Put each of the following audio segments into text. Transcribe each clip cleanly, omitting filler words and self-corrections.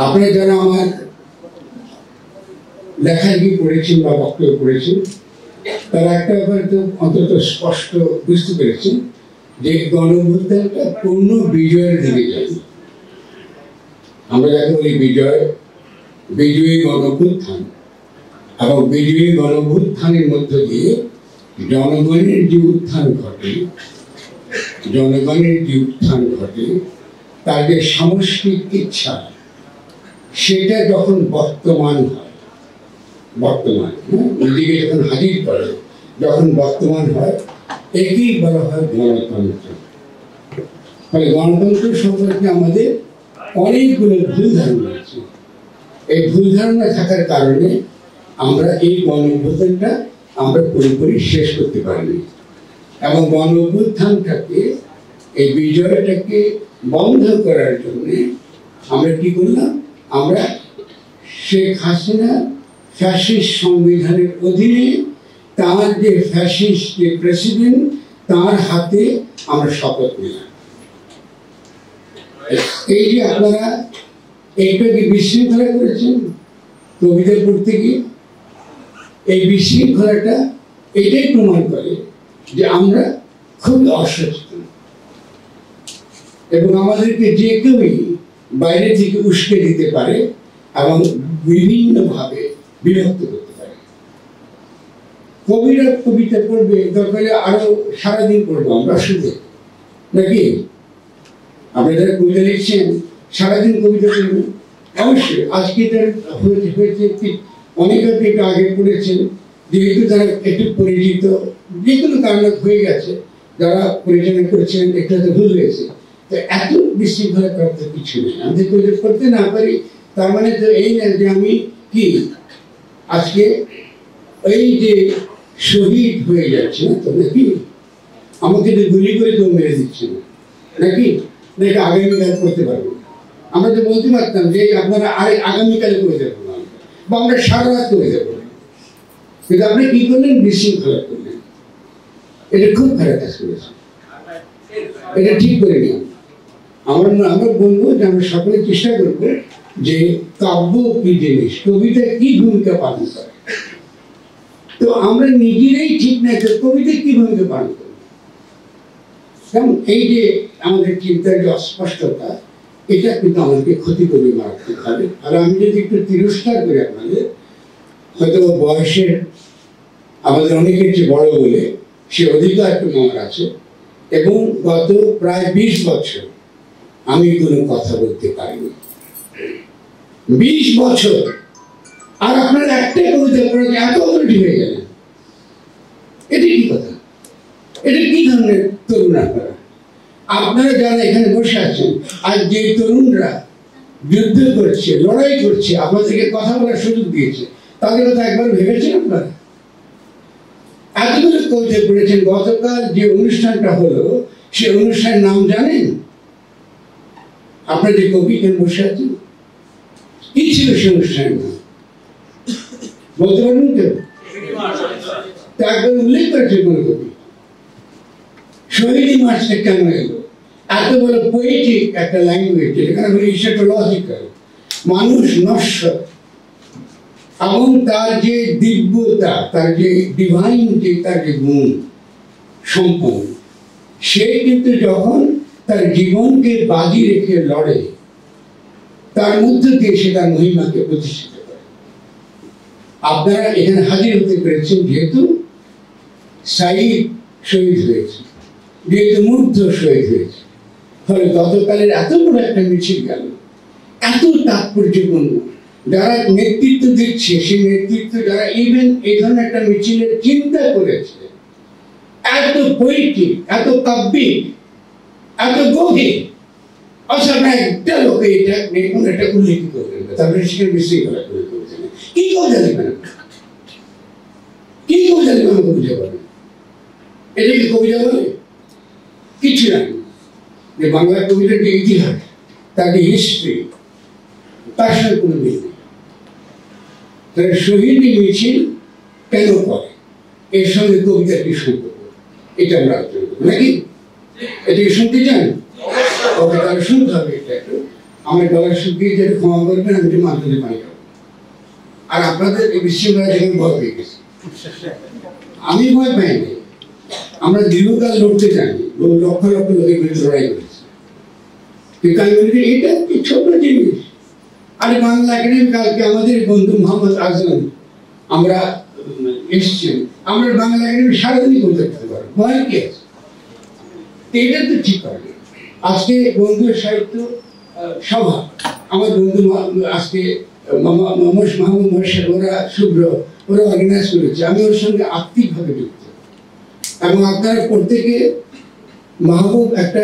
আপনারা যারা আমার লেখালেখি পড়েছেন বা বক্তব্য পড়েছেন তারা একটা ব্যাপার তো অন্তত স্পষ্ট বুঝতে পেরেছেন যে গণঅভ্যুত্থানটা পূর্ণ বিজয়ের দিকে যায়। আমরা যাকে বলি বিজয়ী গণঅভ্যুত্থান, এবং বিজয়ী গণঅভ্যুত্থানের মধ্য দিয়ে জনগণের যে উত্থান ঘটে তার যে সামষ্টিক ইচ্ছা সেটা যখন বর্তমান হয়, নিজেকে যখন হাজির করে, যখন বর্তমান হয়, একেই বলা হয় গণতন্ত্র। ফলে গণতন্ত্র সম্পর্কে আমাদের অনেকগুলো ভুল ধারণা আছে। এই ভুল ধারণা থাকার কারণে আমরা এই গণঅভ্যুত্থানটা আমরা পুরোপুরি শেষ করতে পারিনি, এবং গণঅভ্যুত্থানটাকে, এই বিজয়টাকে বন্ধ করার জন্য আমরা কি করলাম, আমরা শেখ হাসিনা ফ্যাসিস্ট সংবিধানের অধীনে তার যে ফ্যাসিস্ট যে প্রেসিডেন্ট তার হাতে আমরা শপথ নিলাম। এই যে আপনারা এইটাকে বিশৃঙ্খলা করেছেন কবিতা পড়তে গিয়ে, এই বিশৃঙ্খলাটা এটাই প্রমাণ করে যে আমরা খুব অসচেতন, এবং আমাদেরকে যে কেউই বাইরে থেকে উস্কে দিতে পারে এবং বিভিন্নভাবে বিরক্ত করতে পারে। কবিরা কবিতা পড়বে, দরকারে আরো সারাদিন পড়বো আমরা, শুধু নাকি আপনি যারা কবিতা লিখছেন সারাদিন কবিতা পড়বেন। অবশ্যই আজকে হয়েছে অনেকে একটু আগে পড়েছেন, যেহেতু তারা একটু পরিচিত, যে কোনো কারণে হয়ে গেছে, যারা পরিচালনা করেছেন একটু হয়তো ভুল হয়েছে। তো এত বিশৃঙ্খলা করার তো কিছু নেই। আমি যদি করতে না পারি তার মানে তো এই না যে আমি কি আজকে এই যে শহীদ হয়ে যাচ্ছে না তো, নাকি আমাকে তো গুলি করে কেউ মেরে দিচ্ছে না, নাকি এটা আগামীকাল করতে পারবো। আমরা তো বলতে পারতাম যে আপনারা আগামীকালে করে দেবো না, বা আমরা সারা রাত করে দেবো, কিন্তু আপনি কি করলেন, বিশৃঙ্খলা করলেন। এটা খুব খারাপ কাজ করেছে, এটা ঠিক করে নিলাম। আমরা বলবো যে আমরা সকলে চেষ্টা করবো যে কাব্য কি জিনিস, কবিতা কি ভূমিকা পালন করে। তো আমরা নিজেরাই ঠিক না, কবিতা কি ভূমিকা পালন করে। কারণ এই যে আমাদের চিন্তার যে অস্পষ্টতা, এটা কিন্তু আমাদেরকে ক্ষতি করবে মারাত্মকভাবে। আর আমি যদি একটু তিরস্কার করি আপনাদের, হয়তো বয়সের আমাদের অনেকের চেয়ে বড় বলে সে অধিকার একটু আমার আছে, এবং গত প্রায় 20 বছর আমি কোনো কথা বলতে পারিনি। 20 বছর, আর আপনারা একটাই কবিতা পড়ে এত অথরিটি হয়ে গেলেন। এটা কি কথা? এটা কি ধরনের তরুণ আপনারা? আপনারা যারা এখানে বসে আছেন, আর যে তরুণরা যুদ্ধ করছে, লড়াই করছে, আপনাদেরকে কথা বলার সুযোগ দিয়েছে, তাদের কথা একবার ভেবেছেন আপনারা? এতগুলো কবিতা পড়েছেন। গতকাল যে অনুষ্ঠানটা হলো, সে অনুষ্ঠানের নাম জানেন? আপনার যে কবি এখানে বসে আছেন, কি ছিল সে অনুষ্ঠানের নাম বলতে পারবেন কেউ? তা একবার উল্লেখ করেছে কোন কবি? শহীদ মার্চটা কেন এলো? এত বড় পোয়েটিক একটা ল্যাঙ্গুয়েজ, যেখানে সেটা লজিক্যাল, মানুষ নশ্বর, এবং তার যে দিব্যতা, তার যে ডিভাইন, যে তার যে গুণ সম্পন্ন, সে কিন্তু যখন তার জীবনকে বাজি রেখে লড়ে, তার মধ্যে দিয়ে সে তার মহিমাকে প্রতিষ্ঠিত করে। আপনারা এখানে হাজির হতে পেরেছেন যেহেতু সাইদ শহীদ হয়েছে, যেহেতু মুগ্ধ শহীদ হয়েছে। ফলে গতকালের এত বড় একটা মিছিল গেল, এত তাৎপর্যপূর্ণ, যারা নেতৃত্ব দিচ্ছে, সেই নেতৃত্ব যারা ইভেন এই ধরনের একটা মিছিলের চিন্তা করেছে, এত পোয়েটিক, এত কাব্যিক, এত গভীর, অসাধারণ একটা লোকে এটা এটা উল্লেখ করবেন, তারপরে সেখানে বিশৃঙ্খলা করে করেছেন। কি কবিতা লিখবেন? কি কবিতা লিখবেন? কবিতা বলেন? এটা কি কবিতা বলে? কিছু জানি যে বাংলা কবিতার যে ইতিহাস, তার যে হিস্ট্রি, তার সঙ্গে কোনো মিল নেই। তাহলে শহীদ মিছিল কেন করে, এর সঙ্গে কবিতার কি সম্পর্ক, এটা আমরা আলোচনা করবো নাকি? এটাকে শুনতে চান? তাহলে শুনতে হবে। এটা একটু আমার গলা শুকিয়ে যেটা ক্ষমা করবেন, আমি একটু মাথাতে পানি খাবো। আর আপনাদের এই বিশৃঙ্খলা থেকে ভয় পেয়ে গেছে। আমি ভয় পাইনি, আমরা দীর্ঘকাল লড়তে জানি, লক্ষ লক্ষ লোকের বিরুদ্ধে লড়াই করেছি। কিন্তু আমি বলি এটা কি ছোট জিনিস। আরে বাংলা একাডেমি কালকে আমাদের বন্ধু মোহাম্মদ আজম আমরা এসছেন, আমরা বাংলা একাডেমি সারাদিনই করতে পারবো, ভয় কি আছে? এটা তো ঠিক হবে। আজকে বন্ধু সাহিত্য সভা, আমার বন্ধু আজকে মাহমুদ মহেশ্বর, ওরা শুভ্র, ওরা অর্গানাইজ করেছে, আমি ওর সঙ্গে আত্মিকভাবে যুক্ত। এবং আপনারা প্রত্যেকে মাহবুব একটা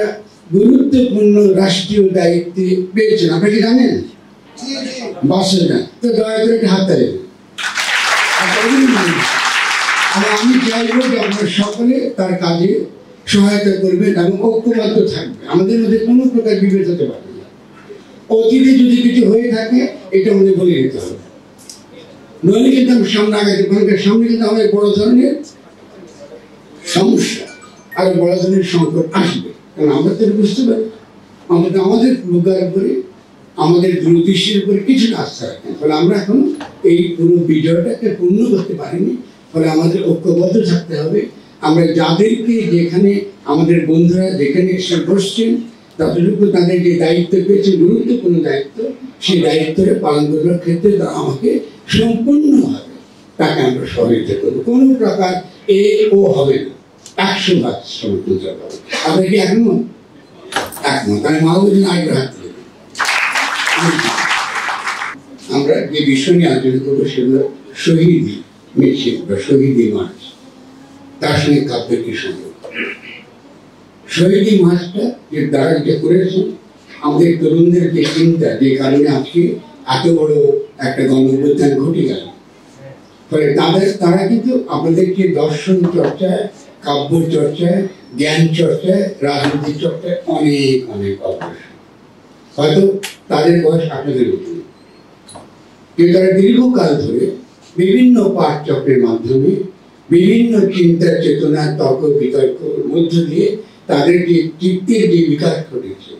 গুরুত্বপূর্ণ রাষ্ট্রীয় দায়িত্বে পেয়েছেন, আপনারা কি জানেন? বাসেন না তো দয়া করে একটা হাত তালি। আর আমি চাইবো যে আপনারা সকলে তার কাজে সহায়তা করবেন এবং ঐক্যবদ্ধ থাকবে। আমাদের মধ্যে কোনো প্রকার বিভেদ হতে পারবে না। অতীতে যদি কিছু হয়ে থাকে এটা আমাদের বলে দিতে হবে, নইলে কিন্তু আমি সামনে আগাতে পারবো। সামনে কিন্তু আমাদের বড় ধরনের সমস্যা আর বড় ধরনের সংকট আসবে, কারণ আমরা তো বুঝতে পারি আমাদের লোকের উপরে, আমাদের দূরদৃষ্টির উপরে কিছুটা আস্থা রাখেন। ফলে আমরা এখন এই পুরো বিজয়টাকে পূর্ণ করতে পারিনি। ফলে আমাদের ঐক্যবদ্ধ থাকতে হবে। আমরা যাদেরকে যেখানে আমাদের বন্ধুরা যেখানে এসে বসছেন, ততটুকু তাদের যে দায়িত্ব পেয়েছে, গুরুত্বপূর্ণ দায়িত্ব, সেই দায়িত্বটা পালন করার ক্ষেত্রে তারা আমাকে সম্পূর্ণভাবে তাকে আমরা সহযোগিতা করবো। কোনো প্রকার ও হবে না, 100% সমর্থন করবো। আপনার কি একমত? আমি মাহবুদিন আগ্রহ হাত দেব। আমরা যে বিষয় নিয়ে আলোচনা করবো সেগুলো শহীদি মিছিল বা শহীদি মার্চ, তার সঙ্গে কাব্যের কি সম্পর্ক? শহীদি মার্চটা যে দ্বারা যেটা করেছেন, আমাদের তরুণদের যে চিন্তা, যে কারণে আজকে এত বড় একটা গণ-অভ্যুত্থান ঘটে গেল, ফলে তারা কিন্তু আপনাদেরকে দর্শন চর্চায়, কাব্য চর্চায়, জ্ঞান চর্চায়, রাজনীতি চর্চায় অনেক অনেক অগ্রসর। হয়তো তাদের বয়স আপনাদের মতন, কিন্তু তারা দীর্ঘকাল ধরে বিভিন্ন পাঠ চক্রের মাধ্যমে, বিভিন্ন চিন্তা চেতনা, তর্ক বিতর্কের মধ্য দিয়ে তাদের যে চিত্তের যে বিকাশ ঘটেছে,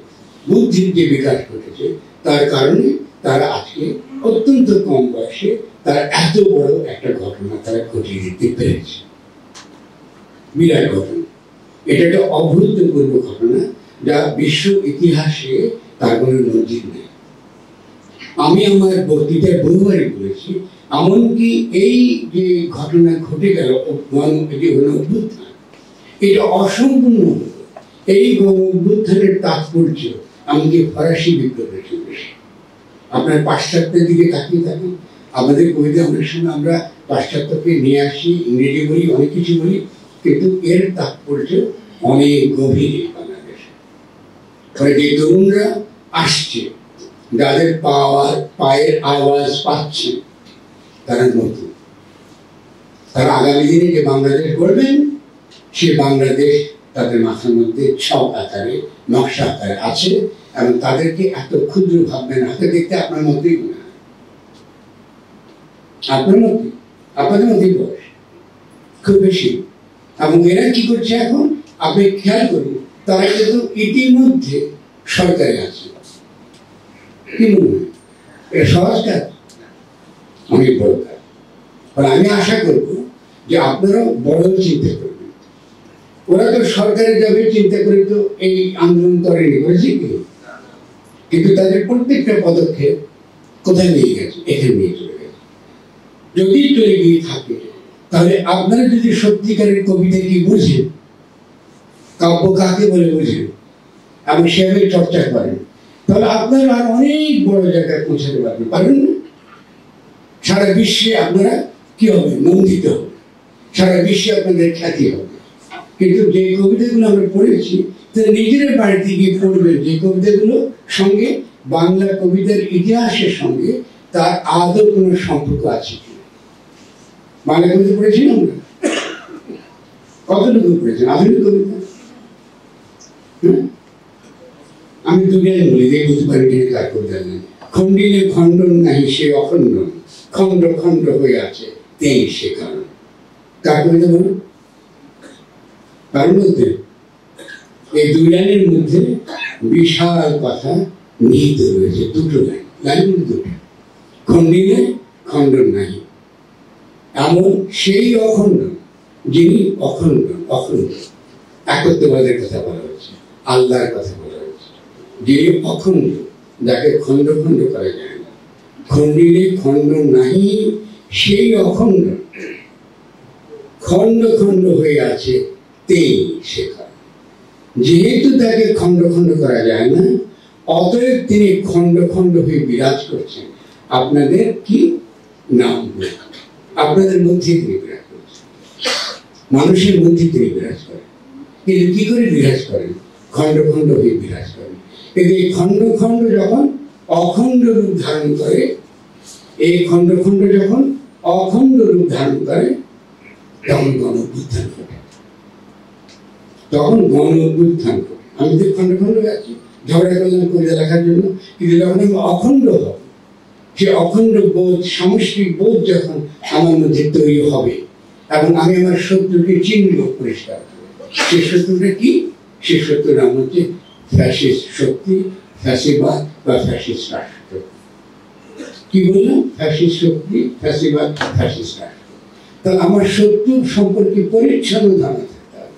বুদ্ধির যে বিকাশ ঘটেছে, তার কারণে তারা আজকে অত্যন্ত কম বয়সে তারা এত বড় একটা ঘটনা তারা ঘটিয়ে দিতে পেরেছে। বিরাট ঘটনা, এটা একটা অভূতপূর্ব ঘটনা, যা বিশ্ব ইতিহাসে তার কোনো নজির নেই। আমি আমার বক্তৃতায় বহুবারই বলেছি, এমনকি এই যে ঘটনা ঘটে গেল, গণ-অভ্যুত্থান, এটা অসম্পূর্ণ হলো। এই গণ-অভ্যুত্থানের তাৎপর্য এমনকি ফরাসি বিপ্লবের চলে। আপনার পাশ্চাত্যের দিকে তাকিয়ে থাকেন, আমাদের কবিতা অনেক সময় আমরা পাশ্চাত্যকে নিয়ে আসি, ইংরেজি বলি, অনেক কিছু বলি, কিন্তু এর তাৎপর্য অনেক গভীর বাংলাদেশে। ফলে যে তরুণরা আসছে, যাদের পায়ের আওয়াজ পাচ্ছে, তারা নতুন, তারা আগামী দিনে যে বাংলাদেশ গড়বেন, সে বাংলাদেশ তাদের মাথার মধ্যে ছক আকারে, নকশা আকারে আছে, এবং তাদেরকে এত ক্ষুদ্র ভাববেন, হাতে দেখতে আপনার মধ্যেই মনে হয়, আপনার মধ্যে, আপনাদের মধ্যেই বয়স খুব বেশি। এবং এরা কি করছে এখন, আপনি খেয়াল করুন, তারা কিন্তু ইতিমধ্যে সরকারে আছে। কি মনে হয় এটা সহজ কাজ? অনেক বড় কাজ। আমি আশা করব যে আপনারা বড় চিন্তা করবেন। ওরা তো সরকারে যাবে চিন্তা করে তো এই আন্দোলন করেনি, করেছে কি? কিন্তু তাদের প্রত্যেকটা পদক্ষেপ কোথায় নিয়ে গেছে? এখানে নিয়ে চলে গেছে। যদি চলে গিয়ে থাকে, তাহলে আপনারা যদি সত্যিকারের কবিতা কি বুঝেন, কাব্য কাকে বলে বুঝেন এবং সেভাবে চর্চা করেন, তাহলে আপনারা আর অনেক বড় জায়গায় পৌঁছাতে পারবেন না? সারা বিশ্বে আপনারা কি হবে? নন্দিত হবে, সারা বিশ্বে আপনাদের খ্যাতি হবে। কিন্তু যে কবিতাগুলো আমরা পড়েছি, তারা নিজের বাড়িতে গিয়ে পড়বেন যে কবিতাগুলো সঙ্গে বাংলা কবিতার ইতিহাসের সঙ্গে তার আদৌ কোনো সম্পর্ক আছে কিনা। বাংলা কবিতা পড়েছি আমরা, কতটুকু পড়েছেন? আধুনিক কবিতা আমি দুনিয়ায় বলি, যে বুঝতে পারি কিনা কার কবিতা নেই। খণ্ডিলে খণ্ডন নাই সে অখণ্ড, খণ্ড খণ্ড হয়ে আছে তেই সে কারণ। কার কবিতা বলুন? তার মধ্যে এই দুই লাইনের মধ্যে বিশাল কথা নিহিত রয়েছে দুটো লাইন, লাইনগুলো দুটো, খণ্ডিলে খণ্ডন নাই, এমন সেই অখণ্ড যিনি অখণ্ড, অখণ্ড একত্ববাদের কথা বলা হচ্ছে, আল্লাহর কথা বলা হচ্ছে, যিনি অখণ্ড, যাকে খণ্ড খণ্ড করা যায় না, খণ্ডিলে খণ্ডন নাহি সেই অখণ্ড, খণ্ড খণ্ড হয়ে আছে তেই শেখা। যেহেতু তাকে খণ্ড খণ্ড করা যায় না, অতএব তিনি খণ্ড খণ্ড হয়ে বিরাজ করছেন। আপনাদের কি নাম, আপনাদের মধ্যে তিনি বিরাজ করছেন, মানুষের মধ্যে তিনি বিরাজ করেন। কিন্তু কি করে বিরাজ করেন? খণ্ড খণ্ড হয়ে বিরাজ করেন। কিন্তু এই খণ্ড খণ্ড যখন অখণ্ড রূপ ধারণ করে, এই খণ্ড খণ্ড যখন অখণ্ড রূপ ধারণ করে, তখন গণ অভ্যুত্থান ঘটে, তখন গণ অভ্যুত্থান ঘটে। আমি তো খণ্ড খণ্ড আছি, ঝগড়া করলাম কবিতা লেখার জন্য, কিন্তু যখন আমি অখণ্ড হব, সে অখণ্ড বোধ, সামষ্টিক বোধ যখন আমার মধ্যে তৈরি হবে, এবং আমি আমার শত্রুকে চিনব পরিষ্কার, সে শত্রুটা কি? সে শত্রুর নাম হচ্ছে ফ্যাসিস্ট শক্তি, ফ্যাসিবাদ বা ফ্যাসিস্ট রাষ্ট্র। কি বললাম? ফ্যাসিস্ট শক্তি, ফ্যাসিবাদ, ফ্যাসিস্ট রাষ্ট্র। তাহলে আমার শত্রু সম্পর্কে পরিচ্ছন্ন ধারণা থাকতে হবে।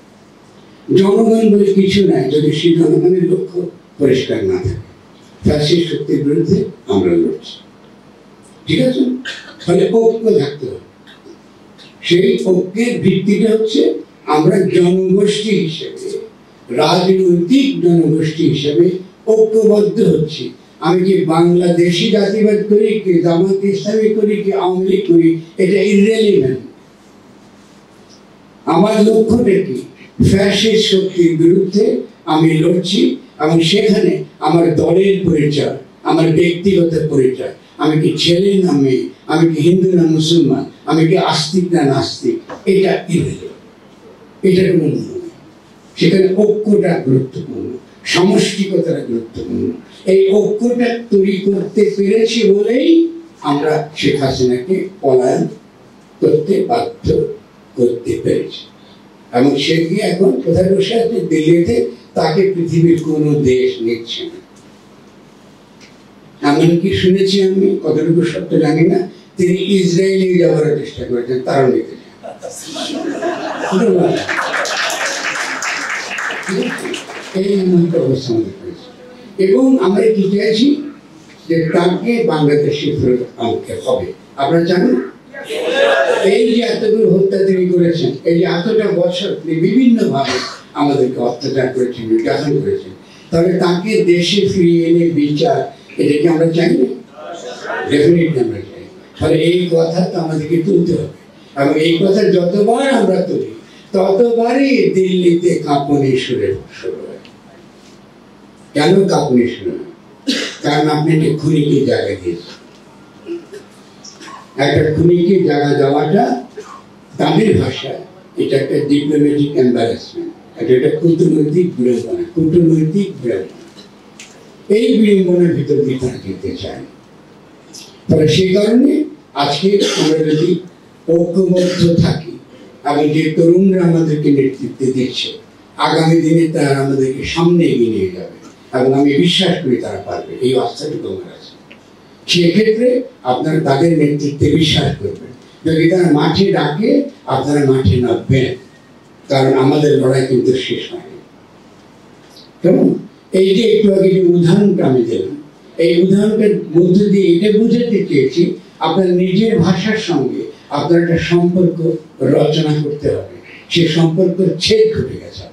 জনগণ বলে কিছু নাই যদি সেই জনগণের লক্ষ্য পরিষ্কার না থাকে। ফ্যাসিস্ট শক্তির বিরুদ্ধে আমরা লড়ছি, ঠিক আছে? ফলে ঐক্য থাকতে হবে। সেই ঐক্যের ভিত্তিটা হচ্ছে আমরা জনগোষ্ঠী হিসেবে, রাজনৈতিক জনগোষ্ঠী হিসেবে ঐক্যবদ্ধ হচ্ছি। আমি কি বাংলাদেশি জাতিবাদ করি, কি জামাত ইসলামী করি, কি আওয়ামী লীগ করি, এটা ইররেলেভেন্ট। আমার লক্ষ্যটা কি? ফ্যাসিস্ট শক্তির বিরুদ্ধে আমি লড়ছি, এবং সেখানে আমার দলের পরিচয়, আমার ব্যক্তিগত পরিচয়, আমি কি ছেলে না মেয়ে, আমি কি হিন্দু না মুসলমান, আমি কি আস্তিক না নাস্তিক, এটা ইররেলেভেন্ট, এটা কোনো মূল্য নেই। সেখানে ঐক্যটা গুরুত্বপূর্ণ, সমষ্টিকতাটা গুরুত্বপূর্ণ। এই ঐক্যটা তৈরি করতে পেরেছি বলেই আমরা শেখ হাসিনাকে পলায়ন করতে বাধ্য করতে পেরেছি, এবং সে কি এখন কোথায় বসে আছে? দিল্লিতে। তাকে পৃথিবীর কোনো দেশ নিচ্ছে না। এমনকি শুনেছি, আমি কতটুকু সত্য জানি না, তিনি ইসরায়েলে যাওয়ার চেষ্টা করেছেন, তারাও নিতে চান। এই এমনটা অবস্থা আমাদের হয়েছে, এবং আমরা কি চাইছি যে তাকে বাংলাদেশে ফেরত আনতে হবে। আপনারা জানেন, এই যে এতগুলো হত্যা তিনি করেছেন, এই যে এতটা বছর তিনি বিভিন্নভাবে আমাদেরকে অত্যাচার করেছেন, নির্যাতন করেছেন, তাহলে তাকে দেশে ফিরিয়ে এনে বিচার, এটা কি আমরা চাই না? ডেফিনেটলি আমরা চাই। তাহলে এই কথা তো আমাদেরকে তুলতে হবে, এবং এই কথা যতবার আমরা তুলি ততবারই দিল্লিতে কাঁপুনি শুরু হয়। কেন কাঁপুনি শুরু হয়? কারণ আপনি একটা খুনিকে জায়গা দিয়েছেন। একটা খুনিকে জায়গা দেওয়াটা তাদের ভাষায় এটা একটা ডিপ্লোম্যাটিক এম্বারাসমেন্ট, এটা কূটনৈতিক বিড়ম্বনা, কূটনৈতিক বিড়ম্বনা। এই বিড়ম্বনার ভিতর দিয়ে তারা যেতে চায়। ফলে সেই কারণে আজকে আমরা যদি ঐক্যবদ্ধ থাকি, এবং যে তরুণরা আমাদেরকে নেতৃত্ব দিচ্ছে, আগামী দিনে তারা আমাদেরকে সামনে এগিয়ে নিয়ে যাবে, এবং আমি বিশ্বাস করি তারা পারবে, এই আস্থাটুকু আমার আছে। সেক্ষেত্রে আপনারা তাদের নেতৃত্বে বিশ্বাস করবেন। যদি তারা মাঠে ডাকে, আপনারা মাঠে নামবেন, কারণ আমাদের লড়াই কিন্তু শেষ হয়নি। কেমন? এই যে একটু আগে যে উদাহরণটা আমি দিলাম, এই উদাহরণটার মধ্যে দিয়ে এটা বুঝাতে চেয়েছি, আপনার নিজের ভাষার সঙ্গে আপনার একটা সম্পর্ক রচনা করতে হবে। সে সম্পর্ক ছেদ ঘটে গেছে।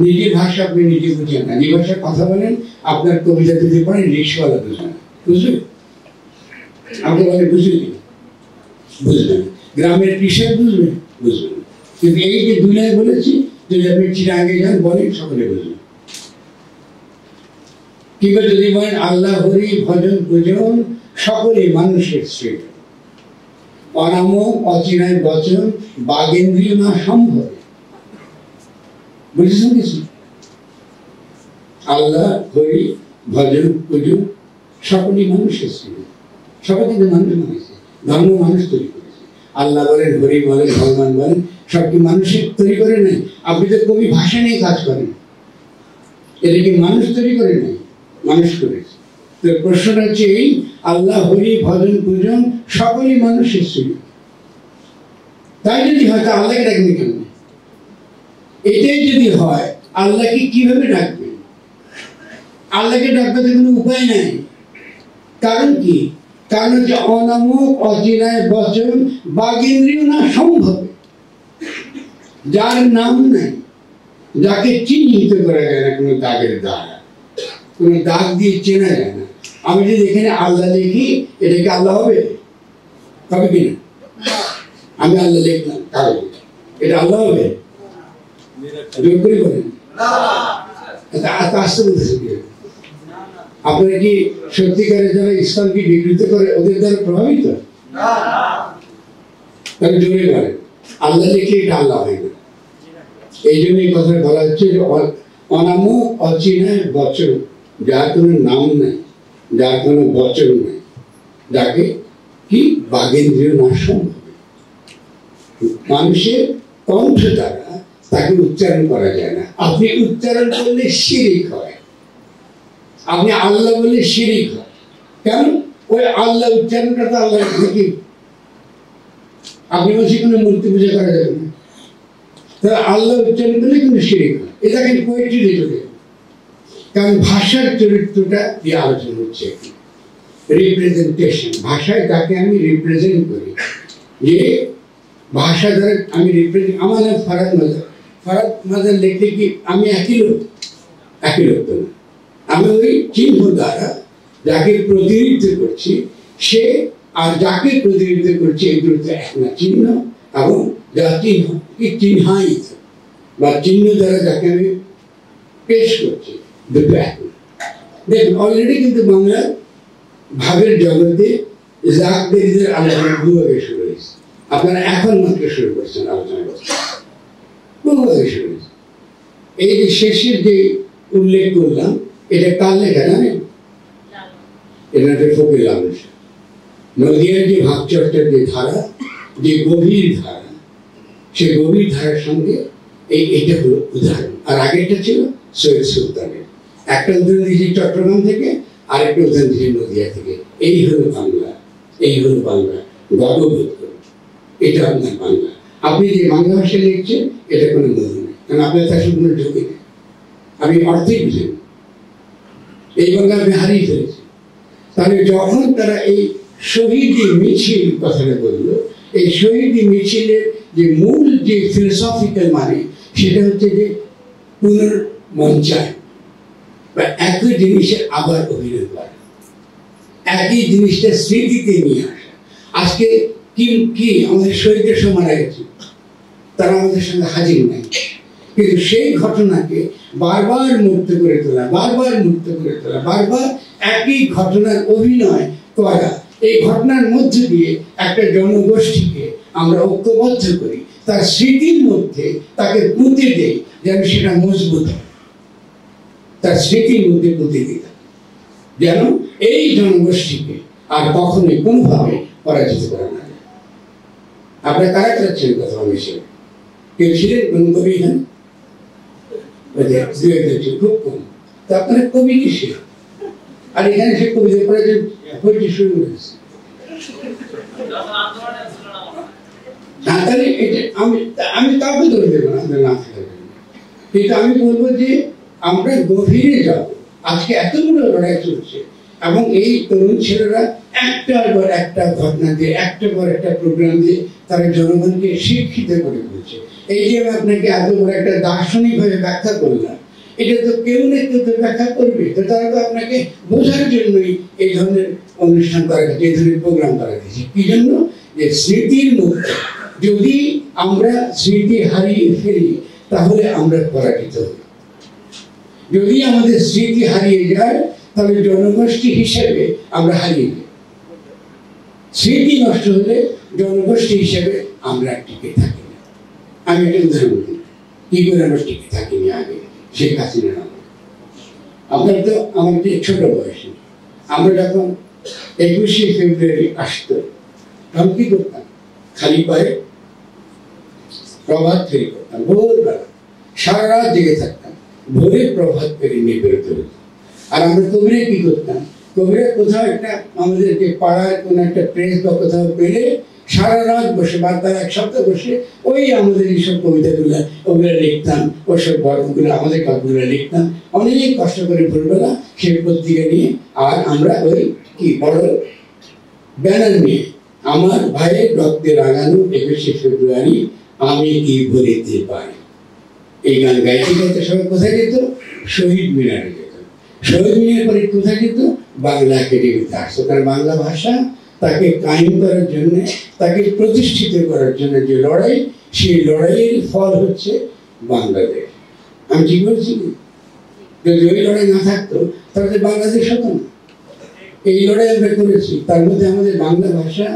নিজের ভাষা আপনি নিজে বুঝেন না, যে ভাষায় কথা বলেন, আপনার কবিতা যদি পড়েন রিক্সাওয়ালা বুঝবেন না, বুঝলেন? আপনি বলে বুঝলেন, বুঝবেন। গ্রামের কৃষক বুঝবেন, বুঝবেন। কিন্তু এই যে দুনিয়ায় বলেছি, যদি আপনি চিরাগে যান বলেন, সকলে বুঝবেন। কিংবা যদি বলেন আল্লাহ হরি ভজন ভোজন সকলে মানুষের শ্রেষ্ঠ, অনাম অচিরায় বচন বাগেন্দ্রীয় না সম্ভব। বুঝেছেন কিছু? আল্লাহ হরি ভজন ভোজন সকলেই মানুষের শ্রেষ্ঠ, সবাই কিন্তু মানুষ বানিয়েছে, ধর্ম মানুষ তৈরি করেছে। আল্লাহ বলেন, হরি বলেন, ভগবান বলেন, সব কি মানুষের তৈরি করে নাই? আপনি তো কবি ভাষা নিয়ে কাজ করেন, এটা কি মানুষ তৈরি করে নাই? মানুষ করেছে। তো প্রশ্নটা হচ্ছে এই, আল্লাহ হরি ভজন পূজন সকলই মানুষের সুযোগ। তাই যদি হয় তা আল্লাহকে ডাকবে কেন? এটাই যদি হয় আল্লাহকে কিভাবে ডাকবে? আল্লাহকে ডাকবে তো কোনো উপায় নাই। কারণ কি? কারণ হচ্ছে অনামক অচিনায় বচন বাগেন্দ্রীয় না সম্ভব, যার নাম নাই, যাকে চিহ্নিত করা যায় না কোনো দাগের দ্বারা, কোনো দাগ দিয়ে চেনা যায় না। আমি যদি এখানে আল্লাহ লিখি, এটা কি আল্লাহ হবে? হবে কিনা? আমি আল্লাহ লিখলাম কাগজে, এটা আল্লাহ হবে? জোর করে বলেন। আসতে বলতেছে কি? আপনারা কি সত্যিকারের যারা ইসলামকে বিকৃত করে ওদের দ্বারা প্রভাবিত? তাহলে জোরে বলেন, আল্লাহ লিখলে এটা আল্লাহ হয় না। এই জন্য এই কথা বলা হচ্ছে যে অনামক অচিনায় বচন, যার কোনো নাম নাই, যার কোনো বচন নাই, যাকে কি বাগেন্দ্রীয় না সম্ভব, মানুষের কণ্ঠ দ্বারা তাকে উচ্চারণ করা যায় না। আপনি উচ্চারণ করলে শিরিক হয়, আপনি আল্লাহ বললে শিরিক হয়। কেন? ওই আল্লাহ উচ্চারণটা তো আল্লাহ থেকে। আপনি বলছি কোনো মূর্তি পূজা করা যাবে না, তাহলে আল্লাহ উচ্চারণ করলে কিন্তু শিরিক হয়। এটাকে পোয়েট্রি চলে, কারণ ভাষার চরিত্রটা দিয়ে আলোচনা হচ্ছে, রিপ্রেজেন্টেশন। ভাষায় তাকে আমি রিপ্রেজেন্ট করি, যে ভাষা দ্বারা আমি রিপ্রেজেন্ট। আমার নাম ফারাদ মাজার। ফারাদ মাজার লিখলে কি আমি একই লোক? একই লোক তো না। আমি ওই চিহ্ন দ্বারা যাকে প্রতিনিধিত্ব করছি, সে আর যাকে প্রতিনিধিত্ব করছি, এই দুটো এক না। চিহ্ন এবং যা চিহ্ন কি চিহ্নায়িত বা চিহ্ন দ্বারা যাকে আমি পেশ করছি, দুটো এক না। দেখুন, অলরেডি কিন্তু বাংলা ভাবের জগতে জাগদের আলোচনা বহুভাবে শুরু হয়েছে। আপনারা এখন মাত্র শুরু করছেন আলোচনা করছেন, বহুভাবে শুরু হয়েছে। এই যে শেষের যে উল্লেখ করলাম, এটা কার লেখা জানেন? এটা ফকির লালন শাহ। নদিয়ার যে ভাবচর্চার যে ধারা, যে গভীর ধারা, সে গভীর ধারার সঙ্গে এইটা হলো উদাহরণ। আর আগেরটা ছিল সৈয়দ সুলতানের। একটা উদাহরণ দিয়েছি চট্টগ্রাম থেকে, আরেকটা উদাহরণ দিয়েছি নদিয়া থেকে। এই হলো বাংলা, এই হলো বাংলা। গর্ববোধ করুন, এটা আপনার বাংলা। আপনি যে বাংলা ভাষায় লিখছেন, এটা কোনো মূল্য নেই, কারণ আপনার তার সঙ্গে কোনো ঝুঁকি নেই। আমি অর্থই বুঝেন, এই বাংলা আপনি হারিয়ে ফেলেছেন। তাহলে যখন তারা এই শহীদি মিছিল কথাটা বলল, এই শহীদি মিছিলের যে মূল যে ফিলোসফিক্যাল মানে, সেটা হচ্ছে যে পুনর্মঞ্চায়ন বা একই জিনিসের আবার অভিনয় করা, একই জিনিসটা স্মৃতিতে নিয়ে আসা। আজকে কি কি আমাদের শহীদের সময় মারা গেছে, তারা আমাদের সঙ্গে হাজির নাই, কিন্তু সেই ঘটনাকে বারবার মুক্ত করে তোলা, বারবার মুক্ত করে তোলা, বারবার একই ঘটনার অভিনয় করা, এই ঘটনার মধ্যে দিয়ে একটা জনগোষ্ঠীকে আমরা ঐক্যবদ্ধ করি, তার স্মৃতির মধ্যে তাকে পুঁতে দেই, যেন সেটা মজবুত হয়। তার স্মৃতির মধ্যে পুঁতে দিতাম, যেন এই জনগোষ্ঠীকে আর কখনোই কোনোভাবে পরাজিত করা না যায়। আপনারা কারা কারা ছিলেন কথা বলেছিলেন? কেউ ছিলেন কোন কবি? এখানে খুব কম। তো আপনারা কবি কি ছিলেন? আর এখানে সে কবিদের পরে যে বইটি শুরু করেছে, তাহলে এটা আমি কাউকে ধরে দেবো না, আপনার না থাকার জন্য। কিন্তু আমি বলবো যে আমরা গভীরে যাব। আজকে এত বড় লড়াই চলছে, এবং এই তরুণ ছেলেরা একটার পর একটা ঘটনা দিয়ে, একটার পর একটা প্রোগ্রাম দিয়ে তারা জনগণকে শিক্ষিত করে তুলছে। এই যে আমি আপনাকে এত বড় একটা দার্শনিক ভাবে ব্যাখ্যা করলাম, এটা তো কেউ না কেউ তো ব্যাখ্যা করবে। তো তারা তো আপনাকে বোঝার জন্যই এই ধরনের অনুষ্ঠান করা গেছে, এই ধরনের প্রোগ্রাম করা গেছে। কি জন্য? যে স্মৃতির মধ্যে যদি আমরা স্মৃতি হারিয়ে ফেলি, তাহলে আমরা পরাজিত হই। যদি আমাদের স্মৃতি হারিয়ে যায়, তাহলে জনগোষ্ঠী হিসেবে আমরা হারিয়ে যাই। স্মৃতি নষ্ট হলে জনগোষ্ঠী হিসেবে আমরা টিকে থাকি না। আমি একটা উদাহরণ দিই, কি করে আমরা টিকে থাকিনি আগে। শেখ হাসিনার আমলে, আপনার তো আমার যে ছোট বয়সে, আমরা যখন 21শে ফেব্রুয়ারি আসতো, তখন কি করতাম? খালি পায়ে প্রভাত ফেরি করতাম, ভোরবেলা সারা রাত জেগে থাকতাম, ভোরে প্রভাত ফেরি নিয়ে বেরোতে হতো। আর আমরা কবিরা কি করতাম, কবিরা কোথাও একটা আমাদের যে পাড়ায় কোনো একটা প্রেস বা কোথাও পেলে সারা রাত বসে বা তার এক সপ্তাহ বসে ওই আমাদের এইসব কবিতাগুলো ওগুলো লিখতাম, ওসব গল্পগুলো আমাদের গল্পগুলো লিখতাম অনেক কষ্ট করে ভোরবেলা সেই পত্রিকা নিয়ে। আর আমরা ওই কি বড় ব্যানার নিয়ে আমার ভাইয়ের রক্তে রাঙানো 21শে ফেব্রুয়ারি আমি কি ভুলিতে পারি, এই গান গাইতে গাইতে সবাই কোথায় যেত, শহীদ মিনারে যেত। শহীদ মিনার পরে কোথায় যেত, বাংলা একাডেমিতে আসতো। কারণ বাংলা ভাষা তাকে কায়েম করার জন্য, তাকে প্রতিষ্ঠিত করার জন্য যে লড়াই, সেই লড়াইয়ের ফল হচ্ছে বাংলাদেশ। আমি ঠিক বলছি, যদি ওই লড়াই না থাকতো তাহলে বাংলাদেশ হতো না। এই লড়াই আমরা করেছি, তার মধ্যে আমাদের বাংলা ভাষা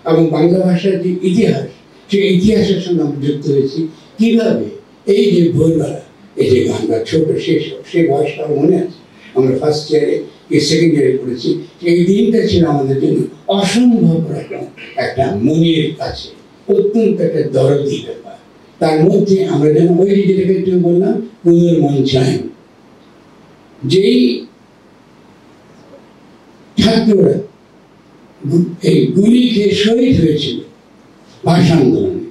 এবং বাংলা ভাষার যে ইতিহাস, সেই ইতিহাসের সঙ্গে আমরা যুক্ত হয়েছি। কিভাবে, এই যে ভোরবেলা এই যে গানটা ছোট শেষ, সেই বয়সটা মনে আছে, আমরা ফার্স্ট ইয়ারে কি সেকেন্ড ইয়ারে পড়েছি। এই দিনটা ছিল আমাদের জন্য অসম্ভব রকম একটা মনের কাছে অত্যন্ত একটা দরদি ব্যাপার। তার মধ্যে আমরা যেন ওই যেটাকে একটু বললাম পুনর্মঞ্চায়ন, যেই ছাত্ররা এই গুলি খেয়ে শহীদ হয়েছিল ভাষা আন্দোলনে,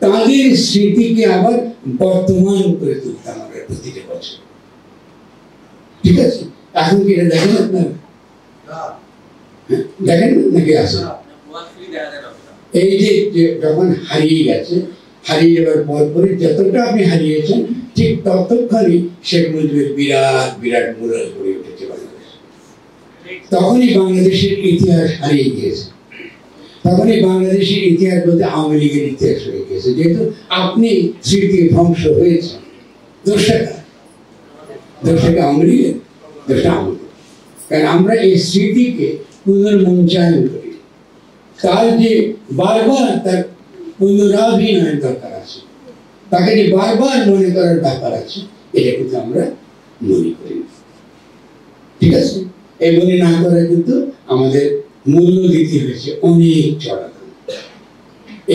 তাদের স্মৃতিকে আবার বর্তমান করে তুলতাম আমরা প্রতিটা বছর। ঠিক আছে, এখন কি এটা দেখেন আপনারা? দেখেন নাকি আসে? এই যে যখন হারিয়ে গেছে, হারিয়ে যাওয়ার পর পরে যতটা আপনি হারিয়েছেন ঠিক ততক্ষণই শেখ মুজিবের বিরাট বিরাট মুরাল গড়ে উঠেছে বাংলাদেশ। তখনই বাংলাদেশের ইতিহাস হারিয়ে গিয়েছে, তখনই বাংলাদেশের ইতিহাস বলতে আওয়ামী লীগের ইতিহাস হয়ে গিয়েছে। যেহেতু আপনি স্মৃতি ধ্বংস হয়েছে, দোষটা আওয়ামী লীগের, দোষটা আওয়ামী লীগ। কারণ আমরা এই স্মৃতিকে পুনর্মঞ্চায়ন করি, তার যে বারবার তার পুনরাভিনয়ের দরকার আছে, তাকে যে বারবার মনে করার ব্যাপার আছে, এটা কিন্তু আমরা মনে করি না। ঠিক আছে, এই মনে না করা কিন্তু আমাদের মূল্য দিতে হয়েছে অনেক চড়া দাম।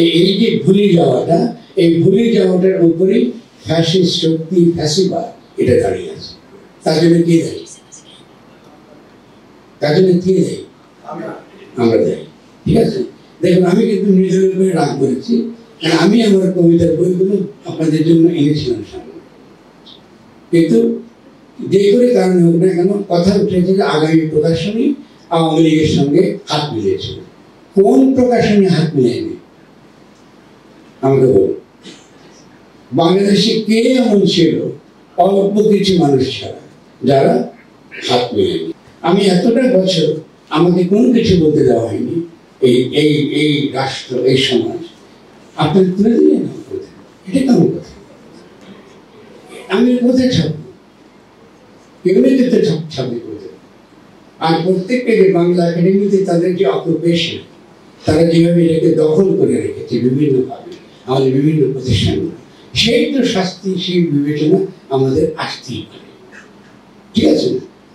এই যে ভুলে যাওয়াটা, এই ভুলে যাওয়াটার উপরেই ফ্যাসিস্ট শক্তি, ফ্যাসিবাদ এটা দাঁড়িয়ে আছে। তার জন্য কে দেয়? তার জন্য কে দেয়? আমরা দেয়। ঠিক আছে, দেখুন আমি কিন্তু নিজের উপরে রাগ করেছি, কারণ আমি আমার কবিতার বইগুলো আপনাদের জন্য এনেছিলাম সামনে, কিন্তু যে করে কারণে হোক না কেন কথা উঠেছে যে আগামী প্রকাশনী আওয়ামী লীগের সঙ্গে হাত মিলিয়েছিল। কোন প্রকাশনী হাত মিলায়নি আমাকে বলুন? বাংলাদেশে কে এমন ছিল অল্প কিছু মানুষ ছাড়া যারা হাত মিলায়নি? আমি এতটা বছর আমাকে কোনো কিছু বলতে দেওয়া হয়নি। এই এই এই রাষ্ট্র, এই সমাজ আপনার তুলে দিলেন না, এটা কেমন কথা? আমি কোথায় ছাপবো? এমনিতে তো ছাপবে কোথায়? আর প্রত্যেকটা যে বাংলা একাডেমিতে তাদের যে অকুপেশন, তারা যেভাবে এটাকে দখল করে রেখেছে বিভিন্নভাবে আমাদের বিভিন্ন প্রতিষ্ঠানগুলো, সেই তো শাস্তি, সেই বিবেচনা আমাদের আসতেই পারে। ঠিক আছে,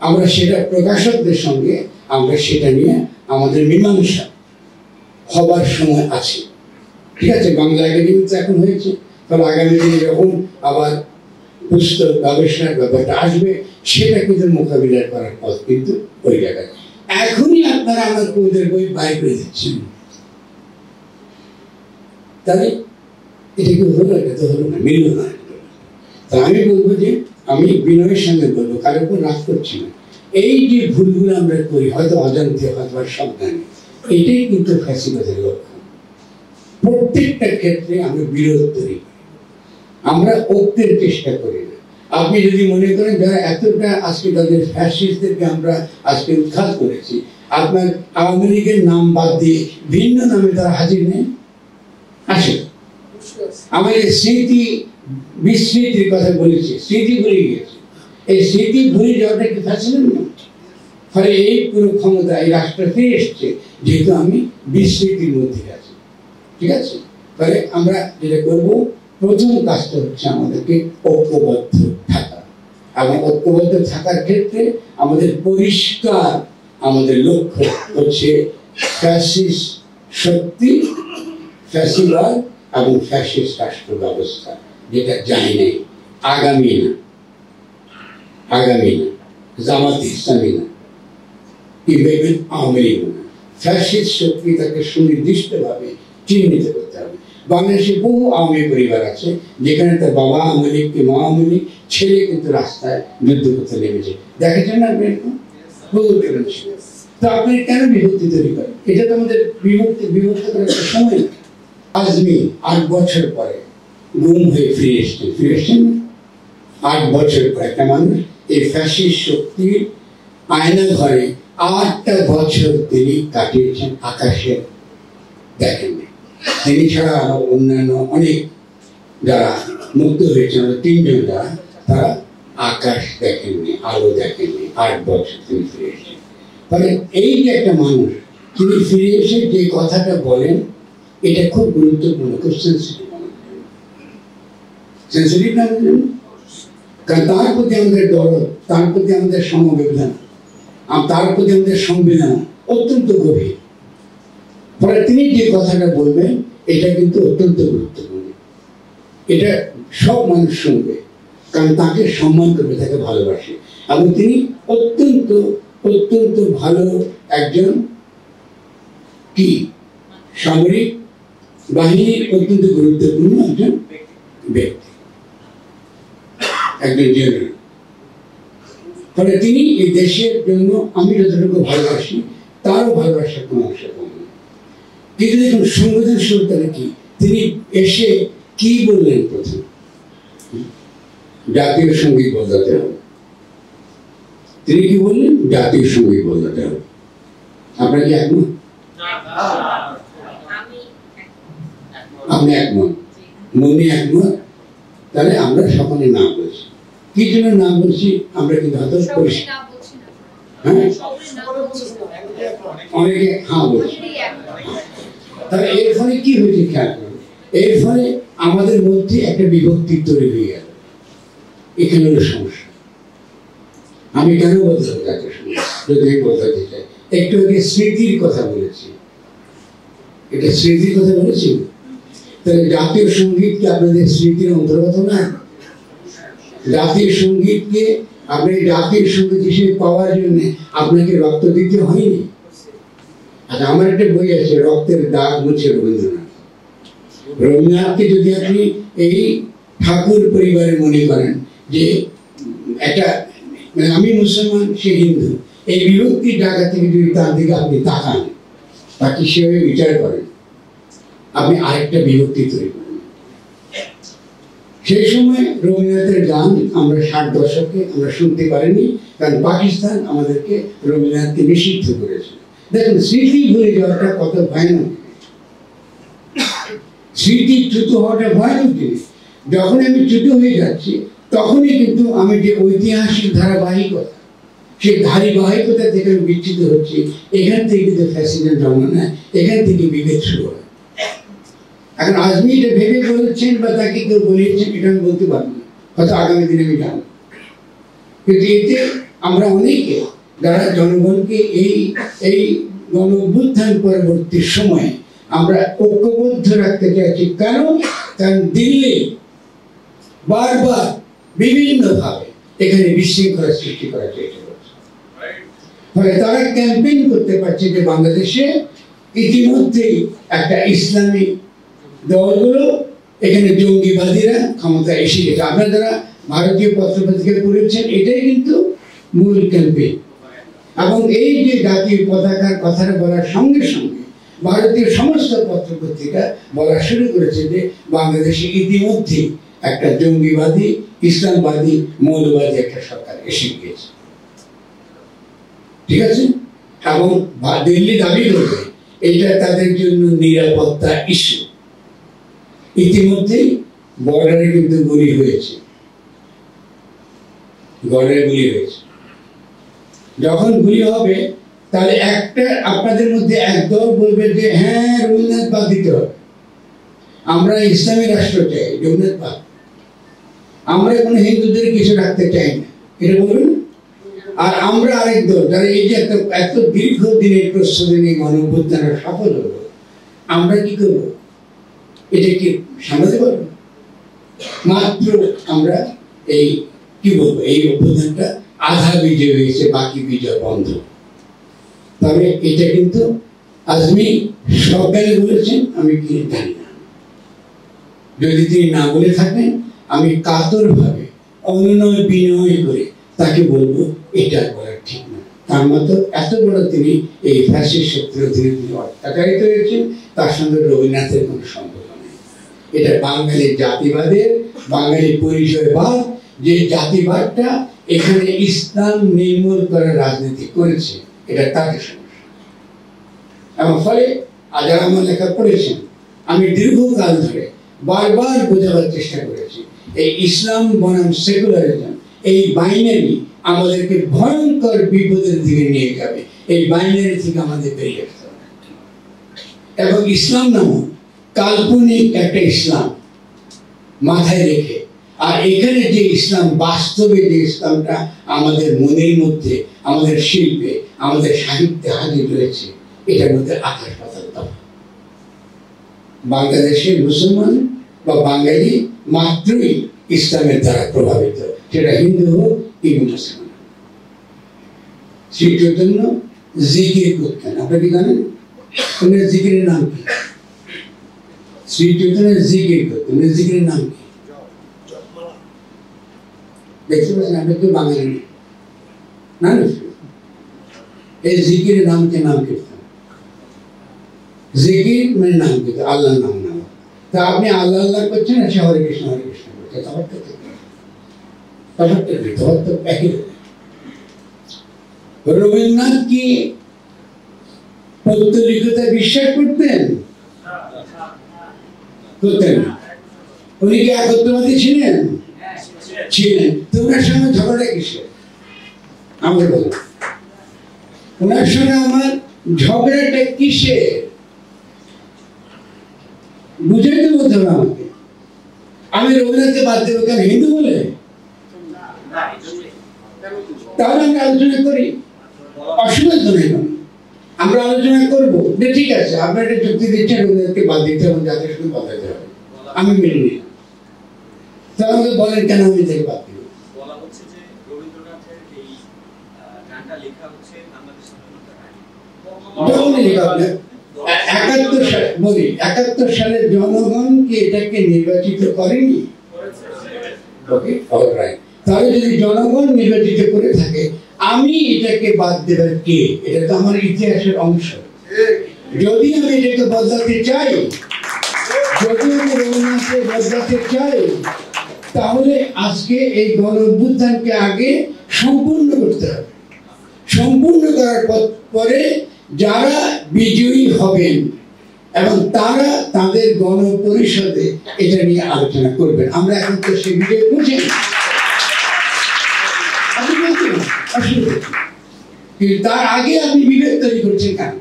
আমরা সেটা প্রকাশকদের সঙ্গে আমরা সেটা নিয়ে আমাদের মীমাংসা হবার সময় আছে। ঠিক আছে, বাংলা একাডেমিতে এখন হয়েছে, তাহলে আগামী দিনে যখন আবার পুস্তক গবেষণার ব্যাপারটা আসবে, সেটা কিন্তু মোকাবিলার করার পথ কিন্তু ওই জায়গায়। এখনই আপনারা আমার কবিতার বই বাইর করে দিচ্ছেন, তাহলে এটা কি হলো? এটা তো হলো না, মিলল না। তা আমি বলবো যে, আমি বিনয়ের সঙ্গে বলবো, কারোর উপর রাগ করছি না, এই যে ভুলগুলো আমরা করি হয়তো অজান্তে, হয়তো সাবধানে, এটাই কিন্তু ফ্যাসিবাদের লক্ষণ। প্রত্যেকটা ক্ষেত্রে আমরা বিরোধ করি, আমরা ঐক্যের চেষ্টা করি না। আপনি যদি মনে করেন যারা এতটা আজকে তাদের ফ্যাসিস্টদেরকে আমরা আজকে উৎখাত করেছি, আপনার আওয়ামী লীগের নাম বাদ দিয়ে ভিন্ন নামে তারা হাজির নেই, আসে। আমাদের স্মৃতি বিস্মৃতির কথা বলেছি, স্মৃতি ভুলে গিয়েছে। এই স্মৃতি ভুলে যাওয়াটা কি ফ্যাসিজম না? ফলে এই পুরো ক্ষমতা এই রাষ্ট্র ফিরে এসছে যেহেতু আমি বিস্মৃতির মধ্যে আছি। ঠিক আছে, ফলে আমরা যেটা করবো, প্রথম কাজটা হচ্ছে আমাদেরকে ঐক্যবদ্ধ থাকা, এবং ঐক্যবদ্ধ থাকার ক্ষেত্রে আমাদের পরিষ্কার আমাদের লক্ষ্য হচ্ছে ফ্যাসিস্ট শক্তি, ফ্যাসিবাদ এবং ফ্যাসিস্ট রাষ্ট্র ব্যবস্থা, যেটা যায় নাই, আগামী না, আগামী না, জামাত ইসলামী না, কিংবা আওয়ামী লীগ না। ফ্যাসিস্ট শক্তি তাকে সুনির্দিষ্টভাবে চিহ্নিত করতে হবে। বাংলাদেশে বহু আওয়ামী পরিবার আছে যেখানে তার বাবা আওয়ামী লীগ কি মা আওয়ামী লীগ, ছেলে কিন্তু রাস্তায় যুদ্ধ করতে নেমেছে। দেখেছেন না আপনি? বহু চলেছে। তো আপনি কেন বিভক্তি তৈরি করেন? এটা তো আমাদের বিভক্ত করার সময়। আজমি 8 বছর পরে গুম হয়ে ফিরে এসছেন 8 বছর পরে একটা মানুষ এই ফ্যাসিস্ট শক্তির আয়না ঘরে 8টা বছর তিনি কাটিয়েছেন। আকাশে দেখেননি তিনি ছাড়া আরো অন্যান্য অনেক যারা মুক্ত হয়েছেন, 3 জন যারা, তারা আকাশ দেখেননি, আলো দেখেননি। 8 বছর তিনি ফিরে এসেছেন। ফলে এই যে একটা মানুষ তিনি ফিরে এসে যে কথাটা বলেন এটা খুব গুরুত্বপূর্ণ, খুব সেন্সিটিভ না, কারণ তার প্রতি আমাদের দরদ, তার প্রতি আমাদের সমবেদনা, তার প্রতি আমাদের সংবেদনা অত্যন্ত গভীর। ফলে তিনি যে কথাটা বলবেন এটা কিন্তু অত্যন্ত গুরুত্বপূর্ণ। এটা সব মানুষ শুনবে, কারণ তাকে সম্মান করবে, তাকে ভালোবাসে। এবং তিনি অত্যন্ত অত্যন্ত ভালো একজন কি সামরিক বাহিনীর অত্যন্ত গুরুত্বপূর্ণ একজন ব্যক্তি, একজন জেনারেল। ফলে তিনি এই দেশের জন্য আমি যতটুকু ভালোবাসি তারও ভালোবাসার কোনো অংশ কম নেই। কিন্তু দেখুন সংবেদনশীলতা কি, তিনি এসে কি বললেন? প্রথম জাতীয় সঙ্গীত বদলাতে হবে। তিনি কি বললেন? জাতীয় সঙ্গীত বদলাতে হবে। আপনার কি একমত? আপনি একমত? মনে একমত? তাহলে আমরা সকলে না বলছি। কি জন্য না বলছি আমরা কিন্তু হতাশ করছি। হ্যাঁ, অনেকে হ্যাঁ বলছি। তাহলে এর ফলে কি হয়েছে খেয়াল করুন। এর ফলে আমাদের মধ্যে একটা বিভক্তি তৈরি হয়ে গেল। এখানে হলো সমস্যা। আমি কেন বলতে চাই, যদি বলতে চাই, একটু আগে স্মৃতির কথা বলেছি। এটা স্মৃতির কথা বলেছি। তাহলে জাতীয় সঙ্গীত কি আপনাদের স্মৃতির অন্তর্গত না? জাতীয় সঙ্গীতকে আপনি জাতীয় সঙ্গীত হিসেবে পাওয়ার জন্য আপনাকে রক্ত দিতে হয়নি। আচ্ছা, আমার একটা বই আছে, রক্তের দাগ মুছে রবীন্দ্রনাথ। রবীন্দ্রনাথকে যদি আপনি এই ঠাকুর পরিবারে মনে করেন যে একটা মানে আমি মুসলমান, সে হিন্দু, এই বিভক্তির জায়গা থেকে যদি তার দিকে আপনি তাকান, তাকে সেভাবে বিচার করেন, আপনি আরেকটা বিভক্তি তৈরি করেন। সেই সময় রবীন্দ্রনাথের গান আমরা 60 দশকে আমরা শুনতে পারিনি, কারণ পাকিস্তান আমাদেরকে রবীন্দ্রনাথকে নিষিদ্ধ করেছে। দেখুন স্মৃতি ভুলে যাওয়াটা কত ভয়ানক, স্মৃতি চ্যুত হওয়াটা ভয়ানক জিনিস। যখন আমি চ্যুত হয়ে যাচ্ছি তখনই কিন্তু আমি যে ঐতিহাসিক ধারাবাহিকতা, সেই ধারাবাহিকতা থেকে আমি বিচ্ছিন্ন হচ্ছি। এখান থেকে কিন্তু ফ্যাসিজম জন্ম নেয়, এখান থেকে বিভেদ শুরু হয়। এখন আজমি এটা ভেবে বলেছেন বা তাকে কেউ বলিয়েছেন এটা আমি বলতে পারবো না, হয়তো আগামী দিনে আমি জানবো। কিন্তু এতে আমরা অনেকে যারা জনগণকে এই গণ অভ্যুত্থান পরবর্তী সময়ে আমরা ঐক্যবদ্ধ রাখতে চাইছি। কারণ দিল্লি বারবার বিভিন্নভাবে এখানে বিশৃঙ্খলা সৃষ্টি করার চেষ্টা করছে। ফলে তারা ক্যাম্পেইন করতে পারছে যে বাংলাদেশে ইতিমধ্যেই একটা ইসলামী দলগুলো, এখানে জঙ্গিবাদীরা ক্ষমতা এসে গেছে। আপনারা যারা ভারতীয় পত্রপত্রিকা পড়েছেন, এটাই কিন্তু মূল ক্যাম্পেইন। এবং এই যে জাতীয় পতাকার কথাটা বলার সঙ্গে সঙ্গে ভারতীয় সমস্ত পত্রপত্রিকা বলা শুরু করেছে যে বাংলাদেশে ইতিমধ্যে একটা জঙ্গিবাদী, ইসলামবাদী, মৌলবাদী একটা সরকার এসে গিয়েছে। ঠিক আছে? এবং দিল্লি দাবি করবে এটা তাদের জন্য নিরাপত্তা ইস্যু। ইতিমধ্যেই বর্ডারে কিন্তু গুলি হয়েছে, বর্ডারে গুলি হয়েছে। যখন গুলি হবে তাহলে একটা আপনাদের মধ্যে একদল বলবে যে হ্যাঁ রবীন্দ্রনাথ বাদ দিতে হবে, আমরা ইসলামী রাষ্ট্র চাই, রবীন্দ্রনাথ বাদ, আমরা কোনো হিন্দুদের কিছু রাখতে চাই না, এটা বলবেন। আর আমরা আরেক দল যারা এই যে এত দীর্ঘদিনের প্রস্তুতি নিয়ে গণ অভ্যুত্থানের সফল হলো, আমরা কি করবো? এটা কি সামলাতে পারবো? মাত্র আমরা এই কি বলবো, এই অভ্যুত্থানটা আধা বিজয় হয়েছে, বাকি বিজয় বন্ধ। তবে এটা কিন্তু আজমি সজ্ঞানে বলেছেন, আমি কি জানি না। যদি তিনি না বলে থাকেন, আমি কাতরভাবে অনুনয় বিনয় করে তাকে বলবো এটা বলা ঠিক না। তার মতো এত বড় তিনি এই ফ্যাসিস্ট শক্তির অধীনে তিনি অত্যাচারিত হয়েছেন, তার সঙ্গে রবীন্দ্রনাথের কোনো সম্পর্ক নেই। এটা বাঙালি জাতিবাদের, বাঙালি পরিচয়বাদ, যে জাতিবাদটা এখানে ইসলাম নির্মূল করার রাজনীতি করেছে, এটা তাদের সমস্যা। এবং ফলে যারা আমার লেখা পড়েছেন, আমি দীর্ঘকাল ধরে বারবার বোঝাবার চেষ্টা করেছি, এই ইসলাম বনাম সেকুলারিজম, এই বাইনারি আমাদেরকে ভয়ঙ্কর বিপদের দিকে নিয়ে যাবে। এই বাইনারি থেকে আমাদের বেরিয়ে আসতে হবে। এবং ইসলাম নামক কাল্পনিক একটা ইসলাম মাথায় রেখে, আর এখানে যে ইসলাম, বাস্তবে যে ইসলামটা আমাদের মনের মধ্যে, আমাদের শিল্পে, আমাদের সাহিত্যে হাজির রয়েছে, এটার মধ্যে আকাশ পাতাল তফাৎ। বাংলাদেশের মুসলমান বা বাঙালি মাত্রই ইসলামের দ্বারা প্রভাবিত, সেটা হিন্দু হোক কিংবা মুসলমান। শ্রী চৈতন্য জিকির করতেন, আপনারা কি জানেন? উনার জিকিরের নাম কি? শ্রী চৈতন্য জিকির করতেন, উনার জিকিরের নাম কি? দেখতে পাচ্ছেন? আপনি তো বাঙালি না, এই জিকিরের নামকে নাম কীর্তন। জিকির মানে নাম কীর্তন, আল্লাহর নাম নেওয়া। তা আপনি আল্লাহ আল্লাহ করছেন, আর সে হরে কৃষ্ণ করছেন, তফাৎ তো একই। রবীন্দ্রনাথ কি পৌত্তলিকতায় বিশ্বাস করতেন? করতেন না। উনি কি একত্ববাদী ছিলেন? ছিলেন। তো ওনার সঙ্গে ঝগড়া কিসের? আমাকে বলুন, ওনার সঙ্গে আমার ঝগড়াটা কিসের? বুঝাইতে বলতে হবে আমাকে। আমি রবীন্দ্রনাথকে বাদ দেবো কেন? হিন্দু বলে? তাহলে আমরা আলোচনা করি, অসুবিধা নেই। আমরা আলোচনা করবো যে ঠিক আছে, আপনার একটা যুক্তি দিচ্ছেন রবীন্দ্রনাথকে বাদ দিতে হবে, জাতির সঙ্গে বাধাতে হবে, আমি মেনে নিই। তাহলে আমাকে বলেন কেন আমি থেকে বাদ দিব? বলি 71 সালের জনগণ কি এটাকে নির্বাচিত করেনি? তাহলে যদি জনগণ নির্বাচিত করে থাকে, আমি এটাকে বাদ দেবার কে? এটা তো আমার ইতিহাসের অংশ। যদি আমি এটাকে বদলাতে চাই, যদি আমি রবীন্দ্রনাথকে বদলাতে চাই, তাহলে আজকে এই গণ অভ্যুত্থানকে আগে সম্পূর্ণ করতে হবে। সম্পূর্ণ করার পরে যারা বিজয়ী হবেন এবং তারা তাদের গণপরিষদে এটা নিয়ে আলোচনা করবেন। আমরা এখন তো সে বিজয় বুঝি, কিন্তু তার আগে আপনি বিভেদ তৈরি করছেন কেন?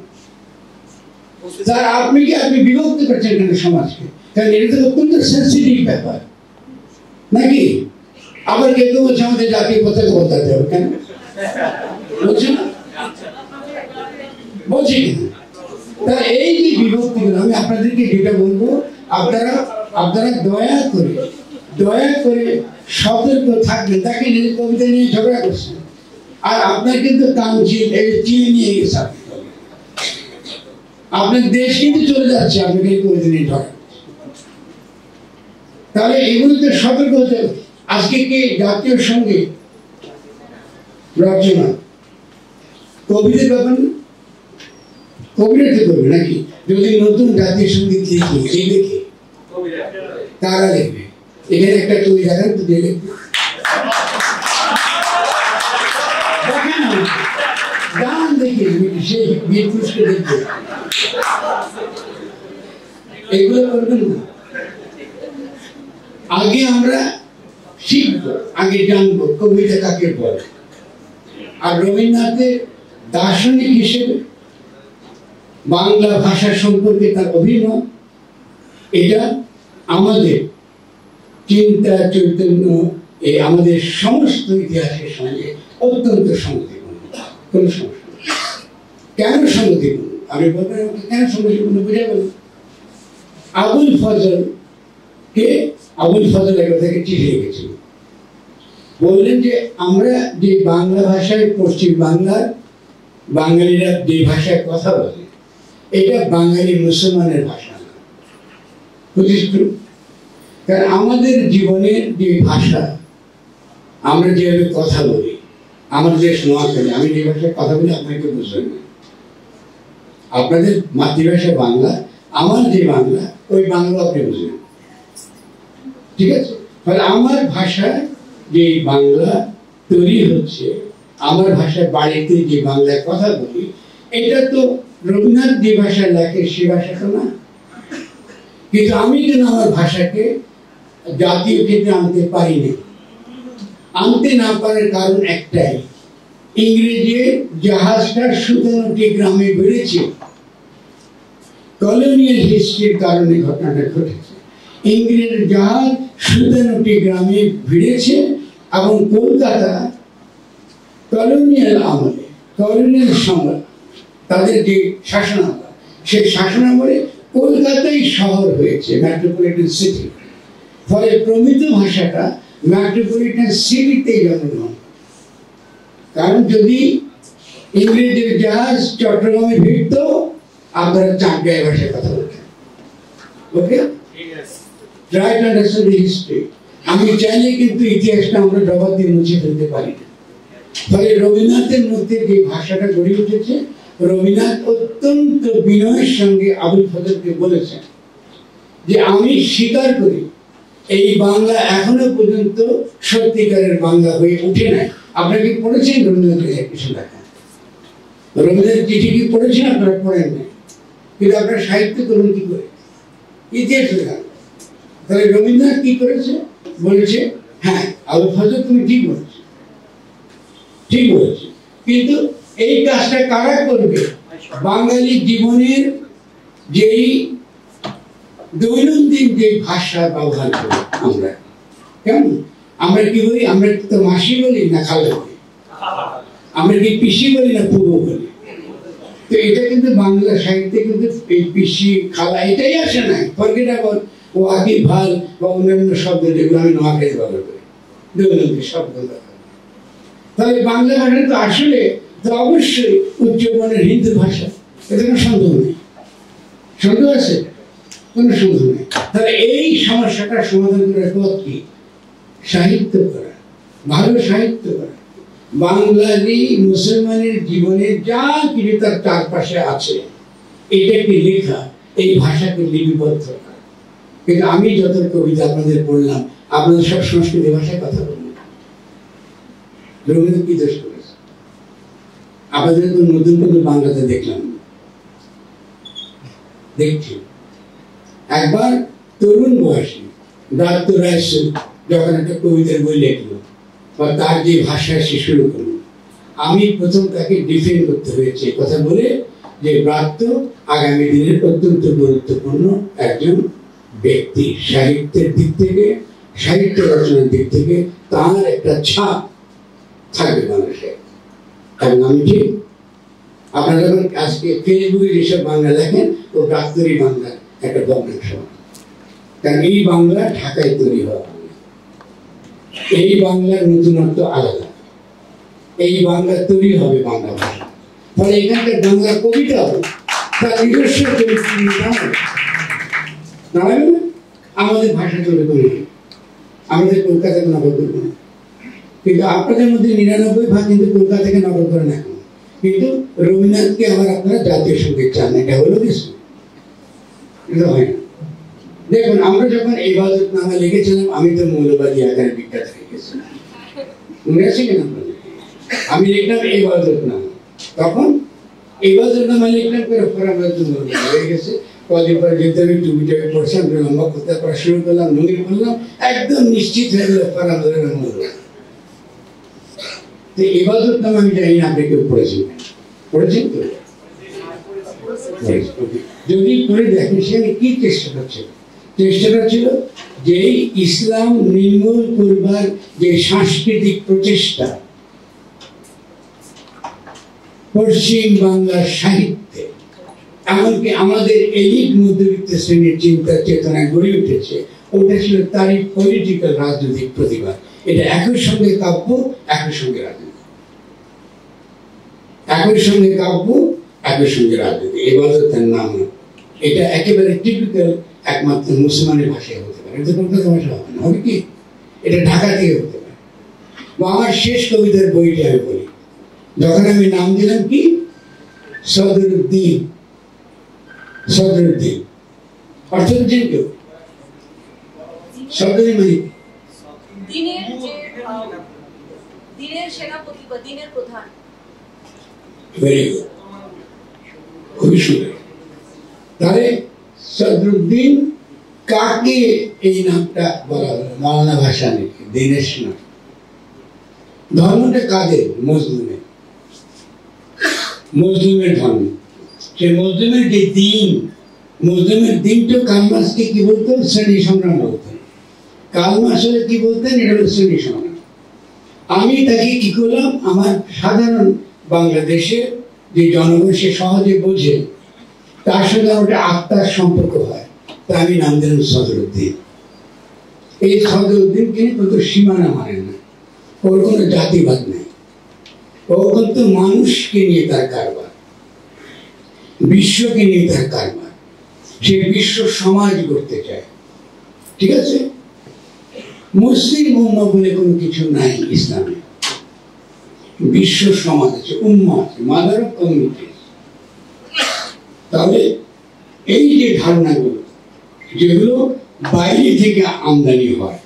তার আপনি বিভক্ত করছেন কেন সমাজকে? কারণ এটা তো অত্যন্ত সেন্সিটিভ ব্যাপার নাকি? আবার কেউ কেউ বলছে আমাদের জাতীয় পতাকা বদলাতে হবে, কেন বলছে না? বলছি কিনা? তার এই যে বিভক্তিগুলো, আমি আপনাদেরকে যেটা বলবো, আপনারা দয়া করে সতর্ক থাকবেন। তাকে নিজের কবিতা নিয়ে ঝগড়া করছেন, আর আপনার কিন্তু কাউন্সিল চিনে নিয়ে গেছে, আপনার দেশ কিন্তু চলে যাচ্ছে, আপনাকে এই কবিতা নিয়ে ঝগড়া। তাহলে এগুলোতে সতর্ক হতে হবে। আজকে কি জাতীয় সঙ্গীত রচনা কবিদের ব্যাপার না? কবিরা কি করবে নাকি? যদি নতুন জাতীয় সঙ্গীত লিখি, এই লিখে কারা লিখবে? এখানে একটা কবি দেখান তো, দিয়ে লিখবে গান দেখে সেই বীরপুরুষকে দেখবে, এগুলো করবেন না। আগে আমরা শিখবো, আগে জানবো কবিতা কাকে বলে। আর রবীন্দ্রনাথের দার্শনিক হিসেবে বাংলা ভাষা সম্পর্কে তার অভিমত, এটা আমাদের চিন্তা চৈতন্য, আমাদের সমস্ত ইতিহাসের সঙ্গে অত্যন্ত সংগতিপূর্ণ। কোন সমস্যা কেন সংগতিপূর্ণ? আমি বলবেন কেন সংগতিপূর্ণ, বুঝে বলুন। আবুল ফজল একথা থেকে চিঠি লিখেছিল, বললেন যে আমরা যে বাংলা ভাষায় পশ্চিম বাংলার বাঙালিরা যে ভাষায় কথা বলে এটা বাঙালি মুসলমানের ভাষা না। কারণ আমাদের জীবনের যে ভাষা আমরা যেভাবে কথা বলি, আমাদের দেশ নোয়াখালী, আমি যে ভাষায় কথা বলি আপনাকে বুঝবেন না। আপনাদের মাতৃভাষা বাংলা, আমার যে বাংলা ওই বাংলা আপনি বুঝবেন, ঠিক আছে? তাহলে আমার ভাষায় যে বাংলা তৈরি হচ্ছে, আমার ভাষায় বাড়িতে যে বাংলায় কথা বলি, এটা তো রবীন্দ্রনাথ যে ভাষায় লেখে সে ভাষা তো না। কিন্তু আমি কেন আমার ভাষাকে জাতীয় ক্ষেত্রে আনতে পারিনি? আনতে না পারার কারণ একটাই, ইংরেজের জাহাজটা 17টি গ্রামে বেড়েছে। কলোনিয়াল হিস্ট্রির কারণে ঘটনাটা ঘটেছে। ইংরেজের জাহাজ 17টি গ্রামে ভিড়েছে এবং কলকাতা কলোনিয়াল আমলে, কলোনিয়াল সম্রাট তাদের যে শাসনামল, সেই শাসনামলে কলকাতাই শহর হয়েছে, মেট্রোপলিটন সিটি। ফলে প্রমিত ভাষাটা মেট্রোপলিটন সিটিতেই জন্মগ্রহণ। কারণ যদি ইংরেজের জাহাজ চট্টগ্রামে ভিড়ত, আপনারা চাকগাঁয় ভাষায় কথা বলতেন। Okay, try to understand the history. আমি চাইলে কিন্তু ইতিহাসটা আমরা জবাব দিয়ে মুছে ফেলতে পারি না। ফলে রবীন্দ্রনাথের মধ্যে যে ভাষাটা গড়ে উঠেছে, রবীন্দ্রনাথ অত্যন্ত বিনয়ের সঙ্গে আবুল ফজলকে বলেছেন যে আমি স্বীকার করি এই বাংলা এখনো পর্যন্ত সত্যিকারের বাংলা হয়ে উঠে নাই। আপনারা কি পড়েছেন রবীন্দ্রনাথের কিছু লেখা? রবীন্দ্রনাথ চিঠি কি পড়েছেন? আপনারা পড়েন নাই, কিন্তু আপনারা সাহিত্য করুন কি করে? ইতিহাস লেখা। তাহলে রবীন্দ্রনাথ কি করেছে? বলেছে হ্যাঁ আবুল ফজল তুমি ঠিক বলেছ, ঠিক বলেছে, কিন্তু এই কাজটা কারা করবে? বাঙালি জীবনের যেই দৈনন্দিন যে ভাষা ব্যবহার করি আমরা, কেমন আমরা কি বলি? আমরা তো মাসি বলি না খালা বলি, আমরা কি পিসি বলি না পূর্ব বলি। তো এটা কিন্তু বাংলা সাহিত্যে কিন্তু এই পিসি খালা এটাই আসে নাই। ফরগেট অ্যাবাউট ও আকি ভাল বা অন্যান্য শব্দ যেগুলো আমি নোয়াখালী ব্যবহার করি, দৈনন্দিন শব্দ। তাহলে বাংলা ভাষা তো আসলে তো অবশ্যই উচ্চমানের হিন্দু ভাষা, এতে কোনো সন্দেহ নেই। সন্দেহ আছে? কোনো সন্দেহ নেই। তাহলে এই সমস্যাটা সমাধান করার পথ কি? সাহিত্য করা, ভালো সাহিত্য করা। বাঙালি মুসলমানের জীবনে যা কিছু তার চারপাশে আছে এটাকে লেখা, এই ভাষাকে লিপিবদ্ধ করা। কিন্তু আমি যত কবিতা আপনাদের পড়লাম, আপনাদের সব সংস্কৃত ভাষায় কথা বললেন। রবীন্দ্রনাথ কি দোষ করেছে? আপনাদের তো নতুন নতুন বাংলাতে দেখলাম, দেখছি। একবার তরুণ বয়সী ব্রাত্য রায় যখন একটা কবিতার বই লিখলো বা তার যে ভাষায় সে শুরু করলো, আমি প্রথম তাকে ডিফেন্ড করতে হয়েছে কথা বলে যে ব্রাত্য আগামী দিনের অত্যন্ত গুরুত্বপূর্ণ একজন ব্যক্তি, সাহিত্যের দিক থেকে, সাহিত্য রচনার দিক থেকে তার একটা ছাপ থাকবে মানুষের। এবং আমি ঠিক, আপনারা যখন আজকে ফেসবুকে যেসব বাংলা লেখেন, ও ডাক্তারি বাংলার একটা ভগ্নাংশ। কারণ এই বাংলা ঢাকায় তৈরি হওয়া, এই বাংলার নতুনত্ব আলাদা, এই বাংলা তৈরি হবে বাংলা ভাষা। ফলে এখানকার বাংলা কবিতাও তার নিজস্ব চরিত্র নামাবে না। আমাদের ভাষা চলে করে আমাদের কলকাতাকে নকল করবো না, কিন্তু আপনাদের মধ্যে 99% কিন্তু কলকাতা থেকে নকল করে না। কিন্তু রবীন্দ্রনাথকে আবার আপনারা জাতীয় সঙ্গীত চান, এটা হলো কিছু, এটা হয় না। দেখুন, আমরা যখন ইবাদতনামা লিখেছিলাম, আমি তো মৌলবাদী আকারে বিখ্যাত হয়ে গেছিলাম, মনে আছে কিনা? আমি লিখলাম ইবাদতনামা, তখন ইবাদতনামা লিখলাম করে হয়ে গেছে। কদিন পরে যেতে আমি টুপিটাকে পড়ছিলাম, লম্বা করতে পড়া শুরু করলাম, নঙ্গির করলাম, একদম নিশ্চিত হয়ে গেল তো ইবাদতনামা। আমি জানি না আপনি কেউ পড়েছেন, পড়েছেন তো? যদি পড়ে দেখেন সেখানে কি চেষ্টা করছে? চেষ্টাটা ছিল যে ইসলাম নির্মূল করবার যে সাংস্কৃতিক প্রচেষ্টা পশ্চিম বাংলার সাহিত্যে, এমনকি আমাদের এলিট মধ্যবিত্ত শ্রেণীর চিন্তা চেতনায় গড়ে উঠেছে, ওটা ছিল তারই পলিটিক্যাল রাজনৈতিক প্রতিবাদ। এটা একই সঙ্গে কাব্য, একই সঙ্গে রাজনীতি, একই সঙ্গে কাব্য, একই সঙ্গে রাজনীতি। ইবাদতের নাম এটা একেবারে টিপিক্যাল একমাত্র মুসলমানের ভাষায় হতে পারে, এটা কলকাতা ভাষা হবে না। হবে কি? এটা ঢাকা থেকে হতে পারে। বা আমার শেষ কবিতার বইটা আমি বলি, যখন আমি নাম দিলাম কি সদরুদ্দিন, সদরুদ্দিন অর্থনীতি কেউ সদরী মানে দিনের সেনাপতি বা দিনের প্রধান। ভেরি গুড, খুবই সুন্দর। তাহলে সদরুদ্দিন কাকে এই নামটা বলা হলো? মাওলানা ভাসানী দিনের সেনাপতি। ধর্মটা কাদের? মুসলিমের, মুসলিমের ধর্ম। সে মুসলিমের যে দিন, মুসলিমের দিনটা কালমাসকে কি বলতেন? শ্রেণী সংগ্রাম বলতেন। কালমাস হলে কি বলতেন? এটা হলো শ্রেণী সংগ্রাম। আমি তাকে কি করলাম, আমার সাধারণ বাংলাদেশে যে জনগণ সে সহজে বোঝে, তার সঙ্গে ওটা আত্মার সম্পর্ক হয়, তা আমি নাম দিলাম সদরুদ্দিন। এই সদরুদ্দিন কিন্তু সীমানা মানে না, ওর কোনো জাতিবাদ নেই, ও কিন্তু মানুষকে নিয়ে তার কারবার, বিশ্বকে নিয়ে তার কারবার। সে বিশ্ব সমাজ করতে চায়, ঠিক আছে? মুসলিম উম্মাহ বলে কোনো কিছু নাই ইসলামে, বিশ্ব সমাজ আছে, উম্মাহ আছে, মাদার অফ কমিউনিটি। তাহলে এই যে ধারণাগুলো যেগুলো বাইরে থেকে আমদানি হয়,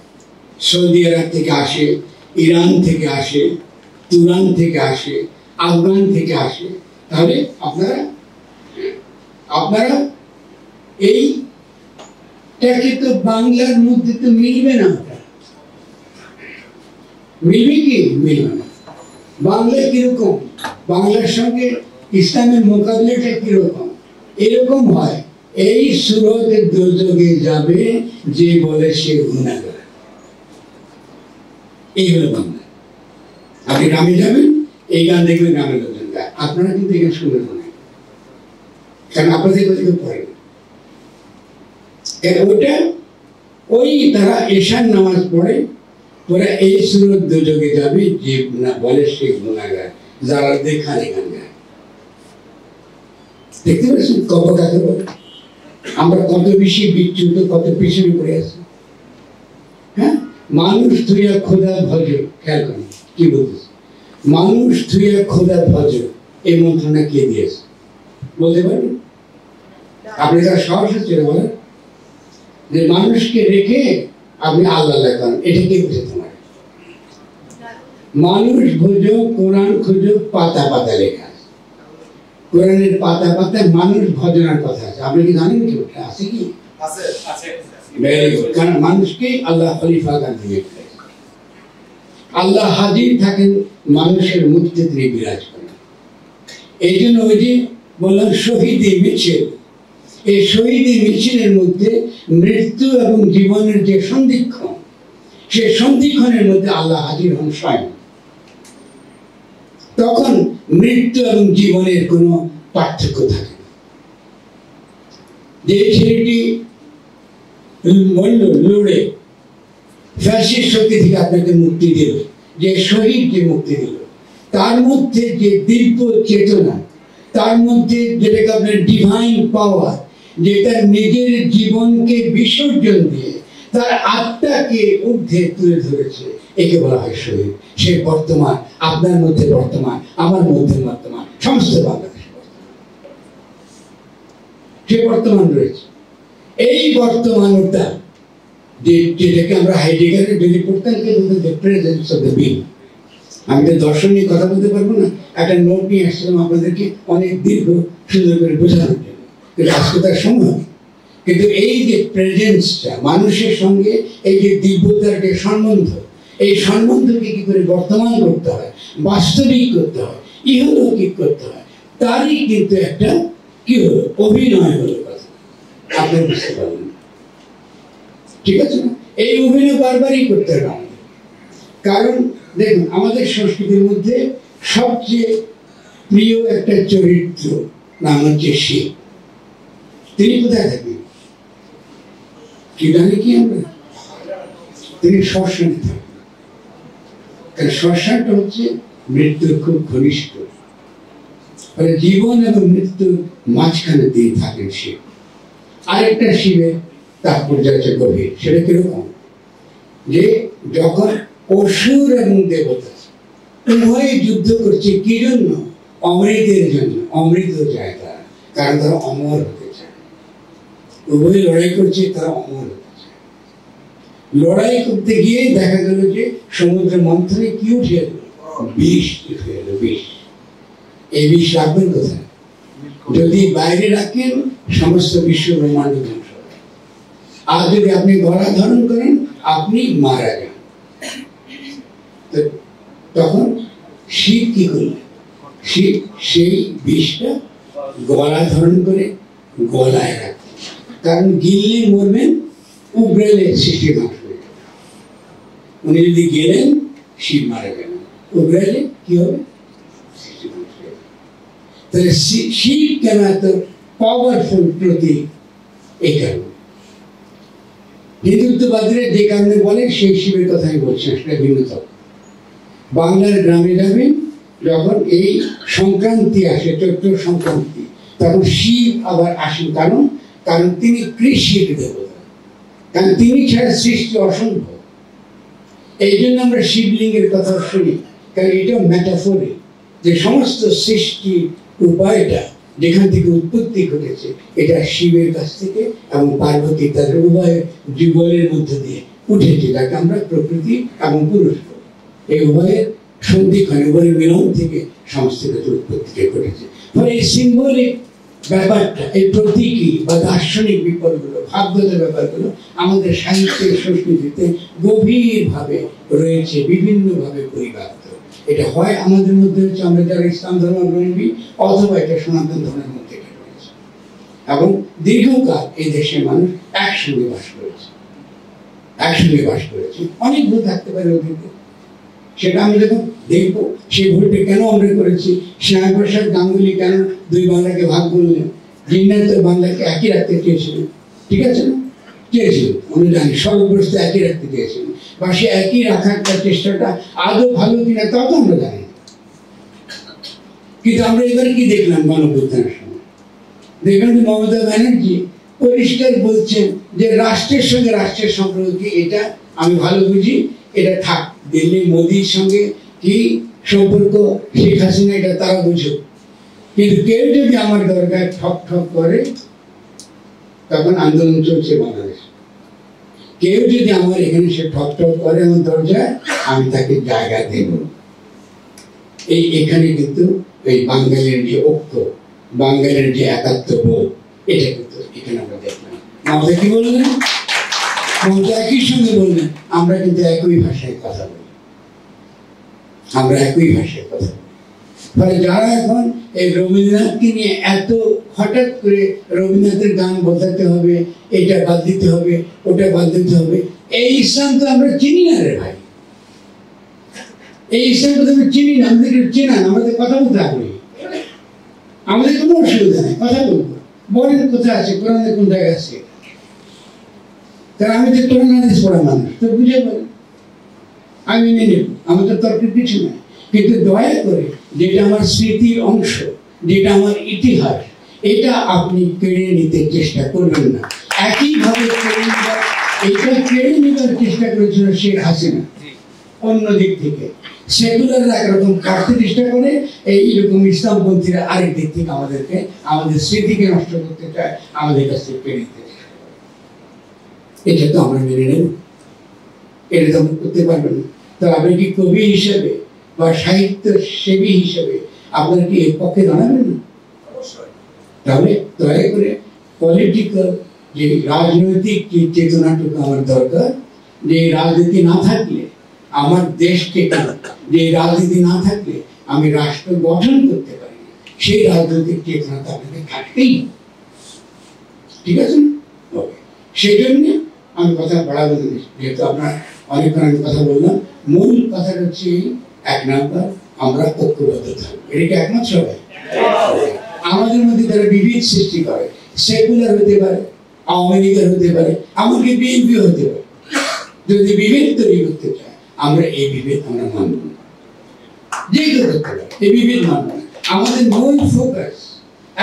সৌদি আরব থেকে আসে, ইরান থেকে আসে, তুরান থেকে আসে, আফগান থেকে আসে, তাহলে আপনারা এইটাকে তো বাংলার মধ্যে তো মিলবে না, মিলবে কি? মিলবে না। বাংলা কিরকম, বাংলার সঙ্গে ইসলামের মোকাবিলাটা কিরকম? এরকম হয়, এই সুরতে দুর্যোগে যাবে যে বলে সে গুনাহগার। এই হলো বাংলা। আপনি গ্রামে যাবেন, এই গান দেখবেন গ্রামের লোকজন গায়, আপনারা কিন্তু এখানে শুনবেন না, কারণ আপনাদের কোথাও পড়ে না। ওটা ওই তারা এশার নামাজ পড়ে, ওরা এই সুরত দুর্যোগে যাবে যে বলে সে গুনাহগার, যারা দেখানে গান গায়। দেখতে পাচ্ছেন কত কাকে বলে? আমরা কত বেশি বিচ্যুত, কত পিছনে পড়ে আছি। হ্যাঁ, মানুষ ধুইয়া খোদা ভজ, খেয়াল করেন কি বলতেছে, মানুষ ধুইয়া খোদা ভজ, এই মন্ত্রণা কে দিয়েছে বলতে পারেন? আপনি তার সাহস হচ্ছে বলেন যে মানুষকে রেখে আপনি আল্লাহ লেখান, এটা কে বুঝে? তোমার মানুষ ভোজো, কোরআন খুঁজো, পাতা পাতা লেখা আছে, কোরআনের পাতা পাতায় মানুষ ভজনার কথা আছে। আপনি কি জানেন কি ওটা আছে? কি আছে? Very good. কারণ মানুষকে আল্লাহ খলিফা গান্ধী, আল্লাহ হাজির থাকেন মানুষের মধ্যে তিনি বিরাজ করেন। এই জন্য ওই যে বললাম শহীদি মিছিল, এই শহীদি মিছিলের মধ্যে মৃত্যু এবং জীবনের যে সন্ধিক্ষণ, সে সন্ধিক্ষণের মধ্যে আল্লাহ হাজির হন স্বয়ং। তখন মৃত্যু এবং জীবনের কোনো পার্থক্য থাকে না। যে ছেলেটি মরল লড়ে ফ্যাসিস্ট শক্তি থেকে আপনাকে মুক্তি দিল, যে শহীদ যে মুক্তি দিল, তার মধ্যে যে দিব্য চেতনা, তার মধ্যে যেটাকে আপনার ডিভাইন পাওয়ার, যেটা নিজের জীবনকে বিসর্জন দিয়ে তার আত্মাকে ঊর্ধ্বে তুলে ধরেছে, একে বলা হয় শহীদ। সে বর্তমান, আপনার মধ্যে বর্তমান, আমার মধ্যে বর্তমান, সমস্ত বাংলাদেশে সে বর্তমান রয়েছে। এই বর্তমানতা যেটাকে আমরা হাইডেগারের যদি পড়তাম, প্রেজেন্স অফ দ্য বিং। আমি তো দর্শন নিয়ে কথা বলতে পারবো না, একটা নোট নিয়ে আসছিলাম আপনাদেরকে অনেক দীর্ঘ সুন্দর করে বোঝানোর জন্য, কিন্তু আজকে তার সময়। কিন্তু এই যে প্রেজেন্সটা মানুষের সঙ্গে, এই যে দিব্যতার যে সম্বন্ধ, এই সম্বন্ধকে কি করে বর্তমান করতে হয়, বাস্তবিক করতে হয়, ইহলৌকিক করতে হয়, তারই কিন্তু একটা কি হলো, অভিনয় হলো কথা। আপনি বুঝতে পারবেন, ঠিক আছে না? এই অভিনয় বারবারই করতে হবে আমাদের। কারণ দেখুন, আমাদের সংস্কৃতির মধ্যে সবচেয়ে প্রিয় একটা চরিত্র নাম হচ্ছে শিব। তিনি কোথায় থাকেন কি জানি কি আমরা? তিনি শ্মশানে থাকেন। কারণ শ্মশানটা হচ্ছে মৃত্যুর খুব ঘনিষ্ঠ, মানে জীবন এবং মৃত্যুর মাঝখানে দিয়ে থাকেন শিব। আরেকটা শিবের তাৎপর্য আছে গভীর, সেটা কিরকম, যে যখন অসুর এবং দেবতা উভয়ে যুদ্ধ করছে কি জন্য, অমৃতের জন্য। অমৃত চায় তারা, কারণ তারা অমর হতে চায়। উভয়ে লড়াই করছে, তারা অমর হতে চায়। লড়াই করতে গিয়ে দেখা গেল যে সমুদ্র মন্থনে কি উঠে এলো, বিষ উঠে এলো। বিষ, এই বিষ রাখবেন কোথায়? যদি বাইরে রাখেন সমস্ত বিশ্ব ব্রহ্মাণ্ড ধ্বংস হবে। আর যদি আপনি গলা ধারণ করেন আপনি মারা যান। তখন শিব কি করলেন? শিব সেই বিষটা গলা ধারণ করে গলায় রাখতেন, কারণ গিললে মরবেন, উগড়ালে সৃষ্টি ধ্বংস হয়ে যাবে। উনি যদি গেলেন শিব মারা গেলেন, উগড়ালে কি হবে? সৃষ্টি ধ্বংস হয়ে যাবে। তাহলে শিব কেন এত পাওয়ারফুল প্রতীক? এই কারণে হিন্দুত্ববাদীরা যে কারণে বলে সেই শিবের কথাই বলছেন, সেটা ভিন্নতম। বাংলার গ্রামে যাবেন যখন এই সংক্রান্তি আসে, চৈত্র সংক্রান্তি, তখন শিব আবার আসেন। কারণ তিনি কৃষির দেবতা, কারণ তিনি ছাড়া সৃষ্টি অসম্ভব। এই জন্য আমরা শিবলিঙ্গের কথা শুনি, কারণ এটা ম্যাটাফোরি, যে সমস্ত সৃষ্টি উপায়টা যেখান থেকে উৎপত্তি ঘটেছে এটা শিবের কাছ থেকে, এবং পার্বতী তাদের উভয় যুগলের মধ্য দিয়ে উঠেছে, যাকে আমরা প্রকৃতি এবং পুরুষ। এই উভয়ের সন্ধিক্ষণে, উভয়ের মিলন থেকে সমস্ত কিছু উৎপত্তিকে ঘটেছে। ফলে এই সিম্বলিক ব্যাপারটা, এই প্রতীকী বা দার্শনিক বিপদগুলো, ভাবগত ব্যাপারগুলো আমাদের সাহিত্যে, সংস্কৃতিতে গভীরভাবে রয়েছে, বিভিন্নভাবে পরিব্যাপ্ত। এটা হয় আমাদের মধ্যে হচ্ছে, আমরা যারা ইসলাম ধর্মাবলম্বী, অথবা এটা সনাতন ধর্মের মধ্যে রয়েছে। এবং দীর্ঘকাল এই দেশের মানুষ একসঙ্গে বাস করেছে, একসঙ্গে বাস করেছে। অনেক ভুল থাকতে পারে ওদেরকে, সেটা আমি যখন দেখবো সেই ভুলটা কেন আমরা করেছি। শ্যামাপ্রসাদ গাঙ্গুলি কেন দুই বাংলাকে ভাগ করলেন? জিন্নাত বাংলাকে একই রাখতে চেয়েছিলেন, ঠিক আছে না? চেয়েছিলেন, আমরা জানি সর্বগ্রস্ত একই রাখতে চেয়েছিলেন, বা সে একই রাখার চেষ্টাটা আদৌ ভালো কিনা তাও তো আমরা জানি। কিন্তু আমরা এবার কি দেখলাম গণঅভ্যুত্থানের সময়? দেখলাম যে মমতা ব্যানার্জি পরিষ্কার বলছেন যে রাষ্ট্রের সঙ্গে রাষ্ট্রের সম্পর্ক কি, এটা আমি ভালো বুঝি, এটা থাক। দিল্লি মোদির সঙ্গে কি সম্পর্ক, শেখ হাসিনা, এটা তারা বুঝুক, কিন্তু কেউ যদি আমার দরকার ঠক ঠক করে, তখন আন্দোলন চলছে বাংলাদেশ। কেউ যদি আমার এখানে সে ঠক ঠক করে আমার দরজায়, আমি তাকে জায়গা দেব। এখানে কিন্তু এই বাঙালির যে ঐক্য, বাঙালির যে একাত্মবোধ, এটা কিন্তু এখানে আমরা দেখলাম। মমতা কি বললেন? মমতা একই সঙ্গে বললেন আমরা কিন্তু একই ভাষায় কথা বলি, আমরা একই ভাষায় কথা বলি। ফলে যারা এখন এই রবীন্দ্রনাথকে নিয়ে এত হঠাৎ করে রবীন্দ্রনাথের গান বদলাতে হবে, এটা বাদ দিতে হবে, ওটা বাদ দিতে হবে, এই ইসলাম তো আমরা চিনি না রে ভাই। এই ইসলাম তো আমরা চিনি না, আমাদের চেনা, আমাদের কথা বলতে হবে, আমাদের কোনো অসুবিধা নেই, কথা বলবো। বলেন কোথায় আছে, কোরআনে কোন জায়গায় আছে? কারণ আমি তো কোরআন হাদিস পড়া মানুষ, তো বুঝে বলেন, আমি মেনে নেব, আমার তো তর্কের কিছু নয়। কিন্তু দয়া করে যেটা আমার স্মৃতির অংশ, যেটা আমার ইতিহাস, এটা আপনি কেড়ে নিতে চেষ্টা করবেন না। একইভাবে এটা কেড়ে নেবার চেষ্টা করেছিল শেখ হাসিনা অন্য দিক থেকে। সেগুলাররা একরকম কাটতে চেষ্টা করে, এইরকম ইসলামপন্থীরা আরেক দিক থেকে আমাদেরকে, আমাদের স্মৃতিকে নষ্ট করতে চায়, আমাদের কাছ থেকে কেড়ে নিতে চায়। এটা তো আমরা মেনে নেব, এটা তো আমরা করতে পারবেন না। তো আপনি কি কবি হিসেবে বা সাহিত্য সেবী হিসেবে আপনার কি এর পক্ষে দাঁড়াবেন না? তাহলে দয়া করে পলিটিক্যাল যে রাজনৈতিক যে চেতনাটুকু আমার দরকার, যে রাজনীতি না থাকলে আমার দেশকে, যে রাজনীতি না থাকলে আমি রাষ্ট্র গঠন করতে পারি, সেই রাজনৈতিক চেতনা আপনাদের থাকতেই, ঠিক আছে না? সেই জন্য আমি কথা বাড়াবো না, যেহেতু আপনার অনেকক্ষণ আমি কথা বললাম। মূল কথাটা হচ্ছে এক নাম্বার, আমরা ঐক্যবদ্ধ থাকবো। এটাকে একমত সবাই? আমাদের মধ্যে তারা বিভেদ সৃষ্টি করে, সেকুলার হতে পারে, আওয়ামী লীগের হতে পারে, এমনকি বিএনপি হতে পারে। যদি বিভেদ তৈরি করতে চায়, আমরা এই বিভেদ আমরা মানব না, যে এই বিভেদ মানব না। আমাদের মূল ফোকাস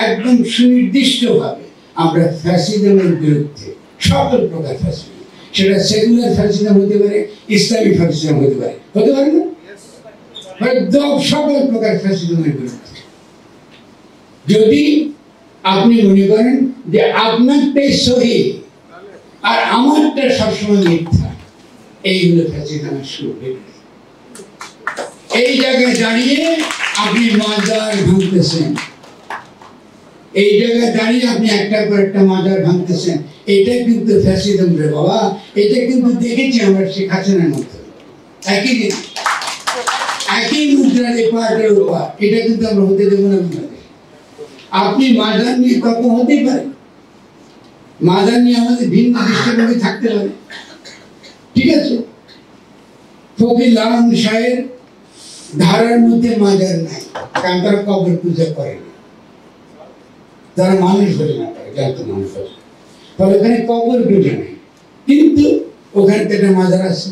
একদম সুনির্দিষ্টভাবে আমরা ফ্যাসিজমের বিরুদ্ধে, সকল প্রকার ফ্যাসিজম, সেটা সেকুলার ফ্যাসিজম হতে পারে, ইসলামিক ফ্যাসিজম হতে পারে না, একদম সকল প্রকার ফ্যাসিজমের বিরুদ্ধে। যদি আপনি মনে করেন যে আপনারটাই সহি আর আমারটা সবসময় মিথ্যা, এইগুলো ফ্যাসিজমের শুরু। এই জায়গায় দাঁড়িয়ে আপনি মাজার ভাঙতেছেন, এই জায়গায় দাঁড়িয়ে আপনি একটার পর একটা মাজার ভাঙতেছেন, এটা কিন্তু ফ্যাসিজম রে বাবা। এটা কিন্তু দেখেছি আমরা শেখ হাসিনার মধ্যে, একই জিনিস, একই মুদ্রার এপারের ওপার। এটা কিন্তু আমরা হতে দেবো না। আপনি মাজার নিয়ে তর্ক হতেই পারে, মাজার নিয়ে আমাদের ভিন্ন দৃষ্টিভঙ্গি থাকতে পারে, ঠিক আছে। ফকির লালন শাহের ধারার মধ্যে মাজার নাই, কারণ তারা কবর পূজা করে না, তারা মানুষ বলে না করে, জানতো মানুষ বলে, ফলে ওখানে কবর পূজা নেই, কিন্তু ওখানে একটা মাজার আছে।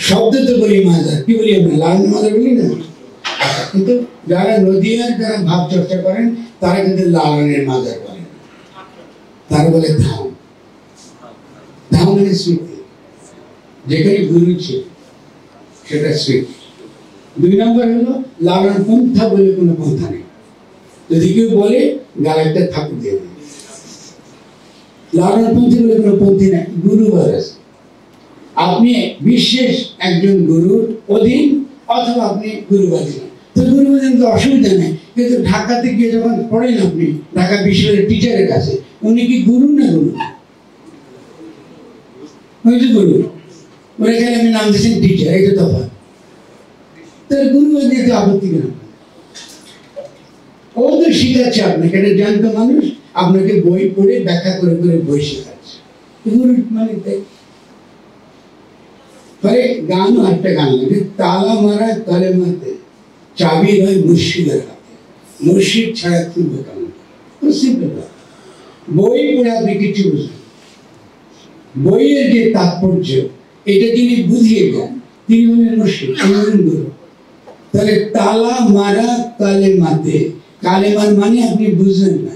শব্দ তো বলি মাজার, কি বলি আমরা লালন মাজার বলি না, কিন্তু যারা নদীয়ার যারা ভাব চর্চা করেন তারা কিন্তু লালনের মাজার বলেন, তারা বলে ধাম। ধাম মানে স্মৃতি, যেখানে গুরু ছিল সেটা স্মৃতি। 2 নম্বর হলো লালন পন্থা বলে কোনো পন্থা নেই, যদি কেউ বলে গালাটা ঠাকুর দিয়ে দেবে। লালন পন্থী বলে কোনো পন্থী নেই, গুরুবার আছে। আপনি বিশেষ একজন গুরুর অধীন অথবা আপনি গুরুবাদী না, তো গুরুবাদী তো অসুবিধা নেই। কিন্তু ঢাকাতে গিয়ে যখন পড়েন আপনি ঢাকা বিশ্ববিদ্যালয়ের টিচারের কাছে, উনি কি গুরু না গুরু? গুরু, ওখানে আমি নাম দিয়েছেন টিচার, এটা তফাৎ। তার গুরুবাদী একটা আপত্তি কেন? ও তো শিখাচ্ছে আপনাকে, এটা জানতো মানুষ, আপনাকে বই পড়ে ব্যাখ্যা করে করে বই শেখাচ্ছে। গুরু মানে তাই। পরে গানও একটা গান লাগে, তালা মারা কালেমাতে চাবি রয় মুর্শিদের হাতে, মুর্শিদ ছাড়া খুলবে কেমন? বই পড়ে আপনি কিছু বুঝলেন, বইয়ের যে তাৎপর্য এটা যিনি বুঝিয়ে দেন তিনি হলেন মুর্শিদ, তিনি হলেন গুরু। তাহলে তালা মারা কালেমাতে, কালেমার মানে আপনি বুঝলেন না,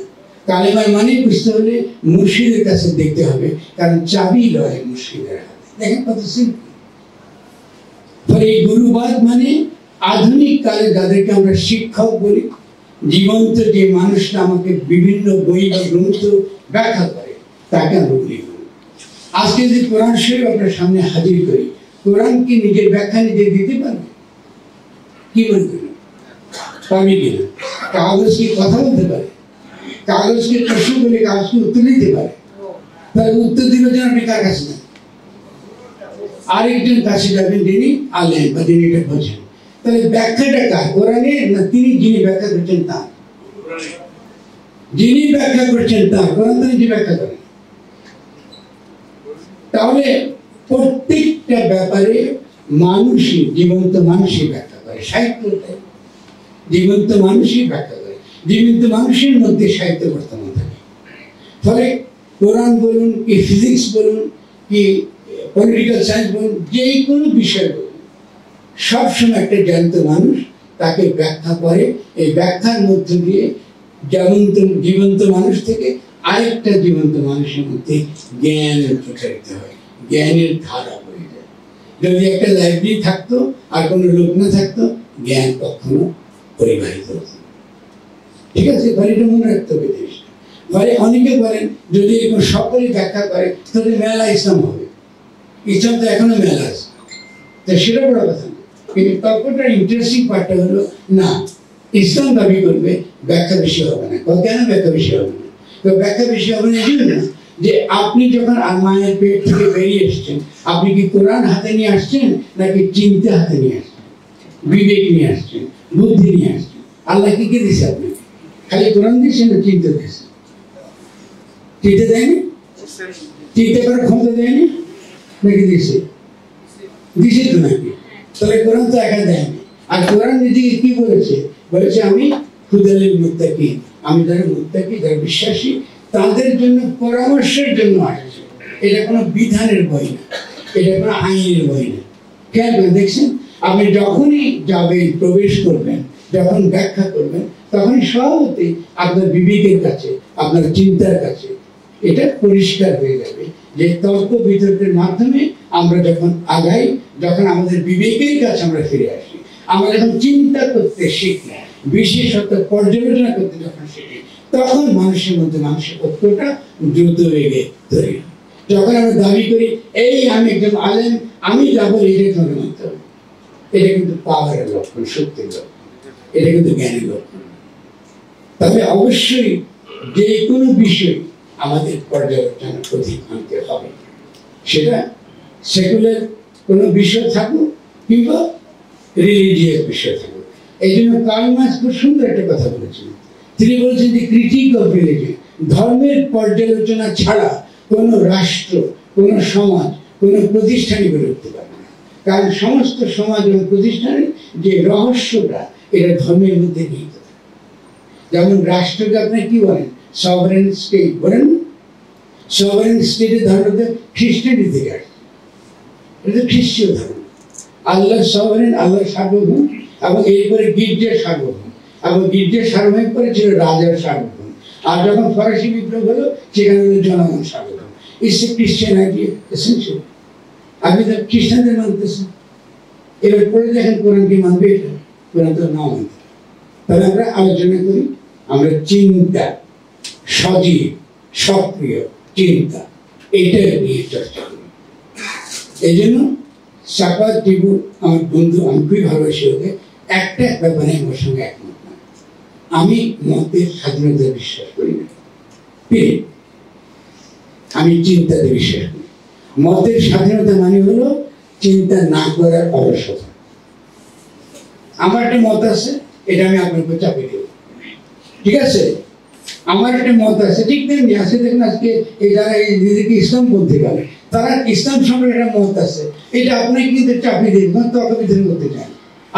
কালেমার মানে বুঝতে হলে মুর্শিদের কাছে দেখতে হবে, কারণ চাবি রয় মুর্শিদের হাতে। দেখেন কত সিম্পল। এই গুরুবাদ মানে আধুনিক কালে যাদেরকে আমরা শিক্ষক বলি, জীবন্ত যে মানুষরা আমাকে বিভিন্ন বই বা গ্রন্থ ব্যাখ্যা করে তাকে আমরা বলি। আজকে যদি কোরআন শরীফ আপনার সামনে হাজির করি, কোরআন কি নিজের ব্যাখ্যা নিজে দিতে পারবে? কি মনে করেন, পারবে কিনা? কাগজ কি কথা বলতে পারে? কাগজকে প্রশ্ন করে কাগজকে উত্তর দিতে পারে? তাহলে উত্তর দিলে যেন আপনি কার কাছে না, আরেকজন কাছে যাবেন যিনি আলেম বা যিনি এটা বোঝেন। তাহলে ব্যাখ্যাটা কার? কোরআনের না তিনি যিনি ব্যাখ্যা করছেন তার? যিনি ব্যাখ্যা করছেন তার, কোরআন তো নিজে ব্যাখ্যা করেন। তাহলে প্রত্যেকটা ব্যাপারে মানুষই, জীবন্ত মানুষই ব্যাখ্যা করে। সাহিত্য জীবন্ত মানুষই ব্যাখ্যা করে, জীবন্ত মানুষের মধ্যে সাহিত্য বর্তমান থাকে। ফলে কোরআন বলুন কি ফিজিক্স বলুন কি পলিটিক্যাল সায়েন্স বলুন, যে কোনো বিষয় বলুন, সবসময় একটা জ্ঞান্ত মানুষ তাকে ব্যাখ্যা করে। এই ব্যাখ্যার মধ্য দিয়ে জীবন্ত মানুষ থেকে আরেকটা জীবন্ত মানুষের মধ্যে জ্ঞান প্রচারিত হয়, জ্ঞানের ধারা বয়ে যায়। যদি একটা লাইব্রেরি থাকতো আর কোনো লোক না থাকতো, জ্ঞান কখনো পরিবাহিত হতো। ঠিক আছে, এটা মনে রাখতে হবে জিনিসটা। ফলে অনেকে বলেন যদি এরকম সকলে ব্যাখ্যা করে তাহলে মেলা ইসলাম হবে। ইসলাম তো এখনো মেলা আছে, তা সেটা বড় কথা না। কিন্তু তর্কটার ইন্টারেস্টিং পার্টটা হলো না, ইসলাম দাবি করবে ব্যাখ্যা বেশি হবে না। কেন ব্যাখ্যা বেশি হবে না? তো ব্যাখ্যা বেশি হবে না এই জন্য যে আপনি যখন মায়ের পেট থেকে বেরিয়ে এসছেন, আপনি কি কোরআন হাতে নিয়ে আসছেন নাকি চিন্তা হাতে নিয়ে আসছেন, বিবেক নিয়ে আসছেন, বুদ্ধি নিয়ে আসছেন? আল্লাহ কি কি দিয়েছে আপনাকে? খালি কোরআন দিয়েছেন না চিন্তা দিয়েছে? চিন্তা দেয়নি? চিন্তা করার ক্ষমতা দেয়নি নাকি দিয়েছে? দিয়েছে তো নাকি? তাহলে কোরআন তো একা দেয়নি। আর কোরআন নিজেকে কি বলেছে? বলেছে আমি হুদালিল মুত্তাকিন, আমি যারা মুত্তাকি, যারা বিশ্বাসী তাদের জন্য পরামর্শের জন্য আসছে। এটা কোনো বিধানের বই না, এটা কোনো আইনের বই না, খেয়াল করে দেখছেন, আপনি যখনই যাবেন, প্রবেশ করবেন, যখন ব্যাখ্যা করবেন, তখনই স্বভাবতই আপনার বিবেকের কাছে, আপনার চিন্তার কাছে এটা পরিষ্কার হয়ে যাবে যে তর্ক বিতর্কের মাধ্যমে আমরা যখন আগাই, যখন আমাদের বিবেকের কাছে আমরা ফিরে আসি, আমরা যখন চিন্তা করতে শিখি, বিশেষত পর্যালোচনা করতে যখন শিখি, তখন মানুষের মধ্যে মানসিক ঐক্যটা দ্রুত বেগে তৈরি হয়। যখন আমরা দাবি করি এই আমি একজন আলেম, আমি যা বলি এটাই তোমাকে মানতে হবে, এটা কিন্তু পাওয়ারের লক্ষণ, শক্তির লক্ষণ, এটা কিন্তু জ্ঞানের লক্ষণ। তবে অবশ্যই যে কোনো বিষয় আমাদের পর্যালোচনার অধীন আনতে হবে, সেটা সেকুলার কোনো বিষয় থাকুক কিংবা রিলিজিয়াস বিষয় থাকুক। এই জন্য কার্ল মার্কস খুব সুন্দর একটা কথা বলেছেন। তিনি বলছেন যে ক্রিটিক অফ রিলিজিয়ন, ধর্মের পর্যালোচনা ছাড়া কোনো রাষ্ট্র, কোনো সমাজ, কোনো প্রতিষ্ঠানই গড়ে উঠতে পারে না। কারণ সমস্ত সমাজ এবং প্রতিষ্ঠানের যে রহস্যটা, এটা ধর্মের মধ্যে নিহিত। যেমন রাষ্ট্রকে আপনি কি বলেন? সভারেন স্টেট বলেন। সভারেন স্টেটের ধর্মটা খ্রিস্টানি থেকে আসছে, এটা খ্রিস্টীয় ধর্ম। আল্লাহ সভারেন, আল্লাহ সার্বভৌম, এবং এরপরে গির্জার সার্বভৌম, এবং গির্জার সার্বভৌম পরে ছিল রাজার সার্বভৌম। আর যখন ফরাসি বিপ্লব হলো, সেখানে হলো জনগণ সার্বভৌম। ইটস এ খ্রিস্টান আইডিয়া এসেন্সিয়াল। আপনি তো খ্রিস্টানদের মানতেছেন, এবার পরে দেখেন কোরআন কি মানবে? এটা কোরআন তো নাও মানতে। তাহলে আমরা আলোচনা করি, আমরা চিন্তা, সজীব সক্রিয় চিন্তা, এইটা নিয়ে চর্চা করি। এই জন্য সাকাত টিপু আমার বন্ধু, আমি খুবই ভালোবাসি ওকে। একটা ব্যাপারে আমার সঙ্গে একমত না, আমি মতের স্বাধীনতায় বিশ্বাস করি না, আমি চিন্তাতে বিশ্বাস করি। মতের স্বাধীনতা মানে হলো চিন্তা না করার অলসতা। আমার একটা মত আছে, এটা আমি আপনার উপর চাপিয়ে দেব, ঠিক আছে? আমার একটা মত আছে, ঠিক তেমনি আছে। দেখুন আজকে এই যারা নিজেকে ইসলাম বলতে পারে, তারা ইসলাম সম্পর্কে একটা মত আছে, এটা আপনাকে কিন্তু চাপিয়ে দেবেন, তর্ক বিতর্ক করতে চান,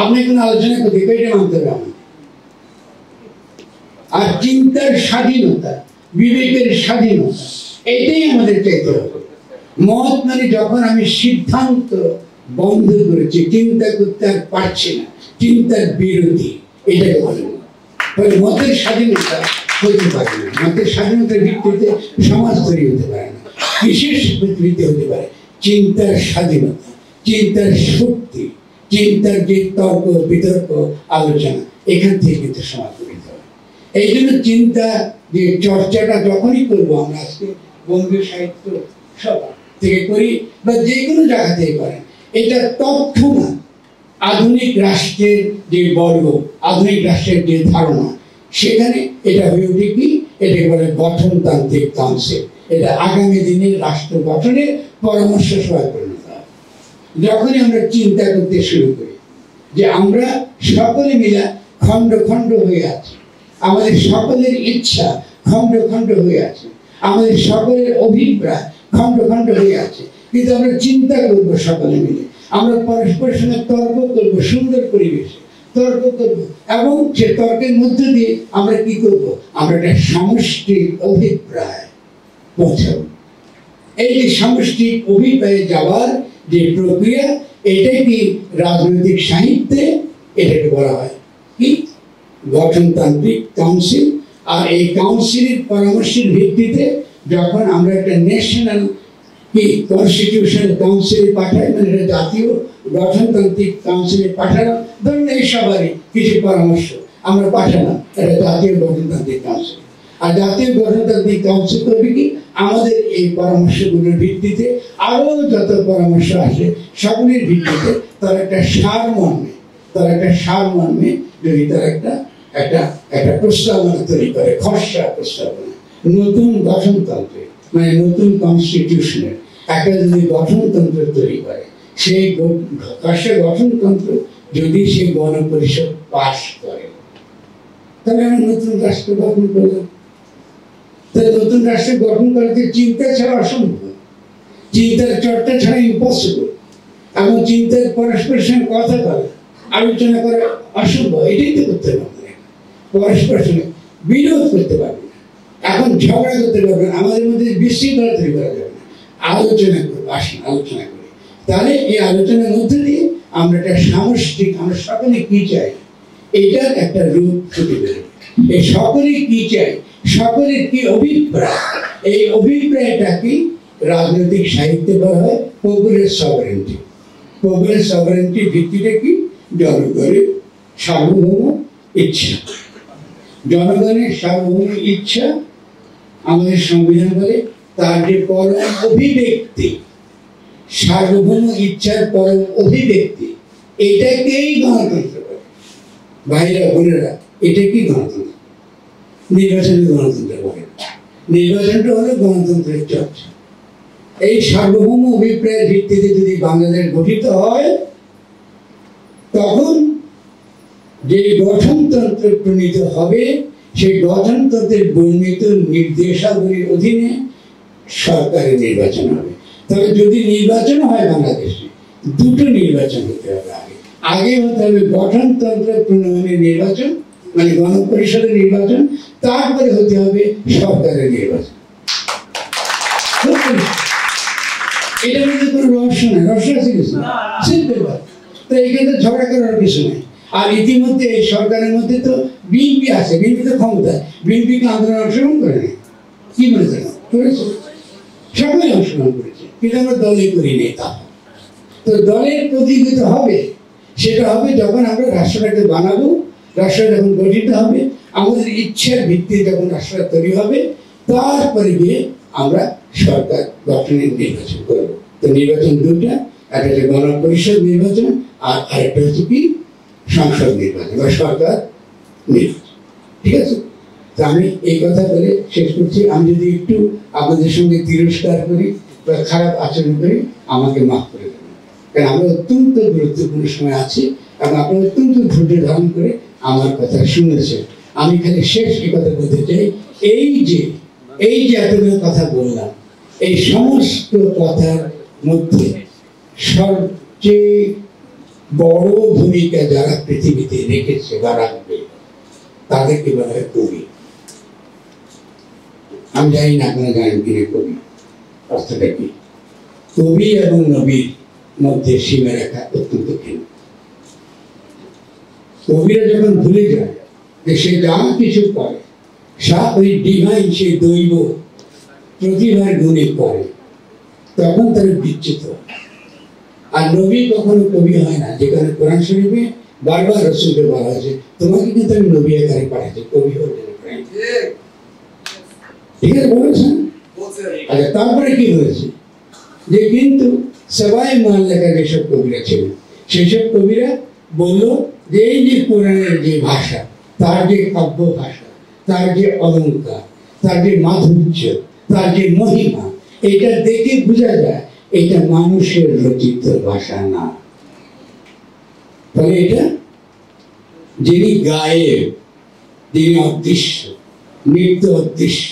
আপনি কোনো আলোচনা করতে, এটা মানতে হবে আমার। আর চিন্তার স্বাধীনতা, বিবেকের স্বাধীনতা, এটাই আমাদের চাইতে হবে। মত মানে যখন আমি সিদ্ধান্ত বন্ধ করেছি, চিন্তা করতে আর পারছি না, চিন্তার বিরোধী, এটাকে বলে মত। মতের স্বাধীনতা হতে পারে না, মতের স্বাধীনতার ভিত্তিতে সমাজ তৈরি হতে পারে না। বিশেষ ভিত্তিতে হতে পারে চিন্তার স্বাধীনতা, চিন্তার শক্তি, চিন্তার যে তর্ক বিতর্ক আলোচনা, এখান থেকে কিন্তু সমাজ তৈরি হয়। এই জন্য চিন্তা যে চর্চাটা যখনই করবো, আমরা আজকে বঙ্গীয় সাহিত্য সভা থেকে করি বা যে কোনো জায়গা থেকে করেন, এটা তথ্য না। আধুনিক রাষ্ট্রের যে বর্গ, আধুনিক রাষ্ট্রের যে ধারণা, সেখানে এটা হয়ে ওঠে কি, এটাকে বলে গঠনতান্ত্রিক কাউন্সিল। এটা আগামী দিনের রাষ্ট্র গঠনের পরামর্শ সভায় পরিণত হয়। যখনই আমরা চিন্তা করতে শুরু করি যে আমরা সকলে মিলে খণ্ড খণ্ড হয়ে আছি, আমাদের সকলের ইচ্ছা খণ্ড খণ্ড হয়ে আছে, আমাদের সকলের অভিপ্রায় খণ্ড খণ্ড হয়ে আছে, কিন্তু আমরা চিন্তা করবো সকলে মিলে, আমরা পরস্পরের সঙ্গে তর্ক করবো, সুন্দর পরিবেশে তর্ক করবো, এবং সে তর্কের মধ্যে দিয়ে আমরা কি করবো, আমরা একটা সমষ্টির অভিপ্রায় পৌঁছাবো। এই যে সমষ্টির অভিপ্রায়ে যাওয়ার যে প্রক্রিয়া, এটাই কি রাজনৈতিক সাহিত্যে এটাকে বলা হয় কি গঠনতান্ত্রিক কাউন্সিল। আর এই কাউন্সিলের পরামর্শের ভিত্তিতে যখন আমরা একটা ন্যাশনাল কি কনস্টিটিউশনাল কাউন্সিলে পাঠাই, মানে এটা জাতীয় গঠনতান্ত্রিক কাউন্সিলে পাঠালাম, ধরুন এই সবারই কিছু পরামর্শ আমরা পাঠালাম এটা জাতীয় গঠনতান্ত্রিক কাউন্সিল। আর জাতীয় গঠনতান্ত্রিক কাউন্সিল করবে কি, আমাদের এই পরামর্শগুলোর ভিত্তিতে আরো যত পরামর্শ আসে সকলের ভিত্তিতে তার একটা সারমর্মে যদি তার একটা প্রস্তাবনা তৈরি করে, খসড়া প্রস্তাবনা, নতুন গঠনতন্ত্রে মানে নতুন কনস্টিটিউশনের একটা যদি গঠনতন্ত্র তৈরি করে, সেই খসড়া গঠনতন্ত্র যদি সে গণপরিষদ পাশ করে, তাহলে আমরা নতুন রাষ্ট্র গঠন করলাম। তাহলে নতুন রাষ্ট্র গঠন করতে চিন্তা ছাড়া অসম্ভব, চিন্তার চর্চা ছাড়া ইম্পসিবল, এবং চিন্তার পরস্পরের সঙ্গে কথা বলা, আলোচনা করা অসম্ভব। এটাই তো করতে পারবে না, পরস্পরের সঙ্গে বিরোধ করতে পারবে না, এখন ঝগড়া করতে পারবে না, আমাদের মধ্যে বিশৃঙ্খলা তৈরি করা যাবে না। আলোচনা করবো, আসুন আলোচনা করি। তাহলে এই আলোচনার মধ্যে দিয়ে আমরা একটা সামষ্টিক, আমরা সকলে কি চাই এটার একটা রূপ ফুটে বেরোবে। এই সকলে কি চাই, সকলের কি অভিপ্রায়, এই অভিপ্রায়টাকে রাজনৈতিক সাহিত্যে বলা হয় পপুলার সভারেন্টি। পপুলার সভারেন্টির ভিত্তিটা কি? জনগণের সার্বভৌম ইচ্ছা। জনগণের সার্বভৌম ইচ্ছা আমাদের সংবিধান বলে তার যে পরম অভিব্যক্তি, সার্বভৌম ইচ্ছার পরম অভিব্যক্তি, এটাকেই গণতন্ত্র বলে। ভাইরা বোনেরা, এটা কি গণতন্ত্র? নির্বাচনের গণতন্ত্র বলে। নির্বাচনটা হলো গণতন্ত্রের চর্চা। এই সার্বভৌম অভিপ্রায়ের ভিত্তিতে যদি বাংলাদেশ গঠিত হয়, তখন যে গঠনতন্ত্র প্রণীত হবে সেই গঠনতন্ত্রের বর্ণিত নির্দেশাবলীর অধীনে সরকারের নির্বাচন হবে। তবে যদি নির্বাচন হয় বাংলাদেশে, দুটো নির্বাচন হতে হবে। আগে হতে হবে গঠনতন্ত্র প্রণয়নের নির্বাচন, মানে গণপরিষদের নির্বাচন, তারপরে হতে হবে সরকারের নির্বাচন। এটা মধ্যে কোনো রহস্য নাই। রহস্য আছে কিছু? সিম্পল। তো এখানে ঝগড়া করার কিছু নাই। আর ইতিমধ্যে এই সরকারের মধ্যে তো বিএনপি আছে, বিএনপি তো ক্ষমতায়, বিএনপিকে আন্দোলন অংশগ্রহণ করে না, কি মনে করেন? করেছে, সকলে অংশগ্রহণ করেছে, কিন্তু আমরা দলে করি নেই। তা তো দলের প্রতিযোগিতা হবে, সেটা হবে যখন আমরা রাষ্ট্রটাকে বানাবো, রাষ্ট্র যখন গঠিত হবে, আমাদের ইচ্ছার ভিত্তিতে যখন রাষ্ট্রটা তৈরি হবে, তারপরে গিয়ে আমরা সরকার গঠনের নির্বাচন করব। তো নির্বাচন দুটা, একটা হচ্ছে গণপরিষদ নির্বাচন, আর আরেকটা হচ্ছে কি সংসদ নির্বাচন বা সরকার নির্বাচন। ঠিক আছে? তো আমি এই কথা বলে শেষ করছি। আমি যদি একটু আপনাদের সঙ্গে তিরস্কার করি বা খারাপ আচরণ করি, আমাকে মাফ করে দেবেন, কারণ আমরা অত্যন্ত গুরুত্বপূর্ণ সময় আছি এবং আপনারা অত্যন্ত ধৈর্য ধারণ করে আমার কথা শুনেছেন। আমি খালি শেষ এই কথা বলতে চাই, এই যে এতগুলো কথা বললাম, এই সমস্ত কথার মধ্যে সবচেয়ে বড় ভূমিকা যারা পৃথিবীতে রেখেছে বা রাখবে, তাদেরকে বলা হয় কবি। আমি জানি না আপনারা জানেন কিনা কবি অর্থটা কি। কবি এবং নবীর মধ্যে সীমা রেখা অত্যন্ত ক্ষীণ। কবিরা যখন ভুলে যায় যে সে যা কিছু করে ওই ডিভাইন, সেই দৈব প্রতিভার গুণে করে, তখন তারা বিচ্যুত। আর নবী কখনো কবি হয় না, যেখানে কোরআন শরীফে বারবার রাসূলকে বলা হয়েছে তোমাকে কিন্তু আমি নবী আকারে পাঠাচ্ছি, কবি হয়ে ঠিক আছে বলেছেন। আচ্ছা, তারপরে কি হয়েছে যে কিন্তু সবাই মহল্লাকার যেসব কবিরা ছিলেন, সেসব কবিরা বললো যে এই যে কোরআনের যে ভাষা, তার যে কাব্য ভাষা, তার যে অলঙ্কার, তার যে মাধুর্য, তার যে মহিমা, এটা দেখে বোঝা যায় এটা মানুষের রচিত ভাষা না। ফলে এটা যিনি গায়েব, যিনি অদৃশ্য, নিত্য অদৃশ্য,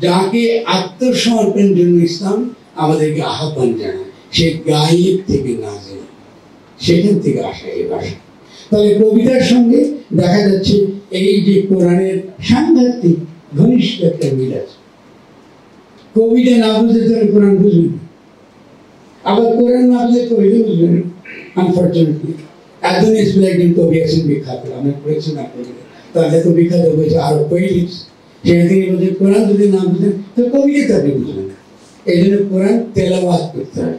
যাকে আত্মসমর্পণের জন্য ইসলাম আমাদেরকে আহ্বান জানায়, সে গায়েব থেকে নাযিল, সেখান থেকে আসা এই ভাষা। তবে কবিতার সঙ্গে দেখা যাচ্ছে এই যে কোরআনের সাংঘাতিক ঘনিষ্ঠ একটা মিল আছে। কবিতা না বুঝলে তো কোরআন বুঝবেন, আবার কোরআন না বুঝলে কবিতা বুঝবেন। আনফর্চুনেটলি অ্যাডোনিস বলে একজন কবি আছেন বিখ্যাত, আমরা পড়েছেন আপনাদের, তাদের তো বিখ্যাত হয়েছে আরো পয়েটিক্স। সেখানে তিনি বলছেন কোরআন যদি না বুঝেন তো কবিতা তাকে বুঝবেন না। এই জন্য কোরআন তেলাওয়াত করতে হয়।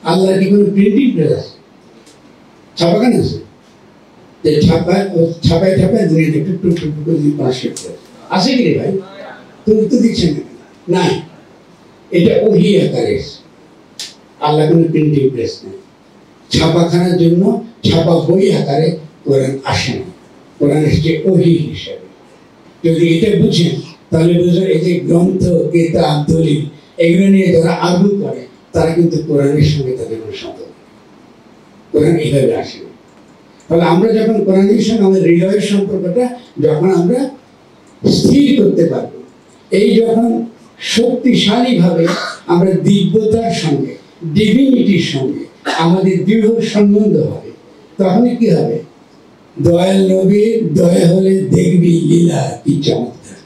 আল্লাহর কি কোনো প্রিন্টিং প্রেস আছে? ছাপাখানা আছে? যে ছাপায় দুনিয়াতে টুক টুক টুক করে ট্রান্সলেট করে আছে কি রে ভাই? তো উত্তর দিচ্ছেন না। এটা ওহী আকারে, আল্লাহ কোনো প্রিন্টিং প্রেস নেই। ছাপাখানার জন্য ছাপা বই আকারে কোরআন আসে না, কোরআন এসছে ওহী হিসাবে। যদি এটা বুঝেন তাহলে বুঝবেন এই যে গ্রন্থ, কিতাব, দলিল এগুলো নিয়ে যারা আগ্রহ করে তারা কিন্তু কোরআনের সঙ্গে তাদের কোনো সম্পর্ক, কোরআন এইভাবে আসে না। ফলে আমরা যখন কোরআনের সঙ্গে আমাদের হৃদয়ের সম্পর্কটা যখন আমরা স্থির করতে পারবো, এই যখন শক্তিশালীভাবে আমরা দিব্যতার সঙ্গে, ডিভিনিটির সঙ্গে আমাদের দৃঢ় সম্বন্ধ হবে, তখন কি হবে? দয়াল নবীর দয়া হলে দেখবি লীলা কি চমৎকার।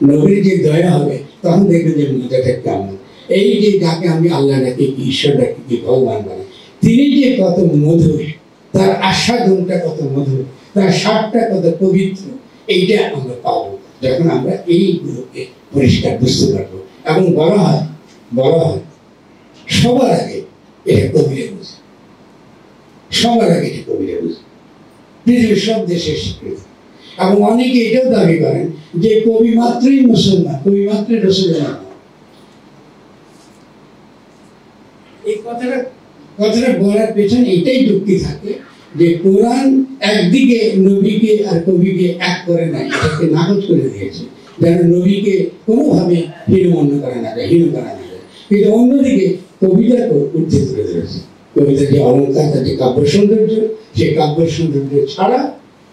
নবীর যে দয়া হবে তখন দেখবে যে মজাটা কেমন। এই যে যাকে আমি আল্লাহ ডাকি, কি ঈশ্বর ডাকি, কি ভগবান বলে, তিনি যে কত মধুর, তার আস্বাদনটা কত মধুর, তার স্বাদটা কত পবিত্র, এইটা আমরা পাবো যখন আমরা এইগুলোকে পরিষ্কার বুঝতে পারবো। এবং বলা হয় সবার আগে এটা কবিরা বুঝে, সবার আগে এটা কবিরা বুঝে, পৃথিবীর সব দেশের স্বীকৃত। এবং অনেকে এটাও দাবি করেন যে কবি মাত্রই মুসলমান, কবি মাত্রই রসুলমান। এই কথাটা বলার পেছনে এটাই যুক্তি থাকে যে কোরআন একদিকে নবীকে আর কবিকে এক করে নাই, এটাকে নাকচ করে দিয়েছে যেন নবীকে কোনোভাবে হীনমন্য করা না যায়, হীন করা না যায়। কিন্তু অন্যদিকে কবিতাকে উঠে তুলে ধরেছে। কবিতা যে অলঙ্কার, তার যে কাব্য সৌন্দর্য, সেই কাব্য সৌন্দর্য ছাড়া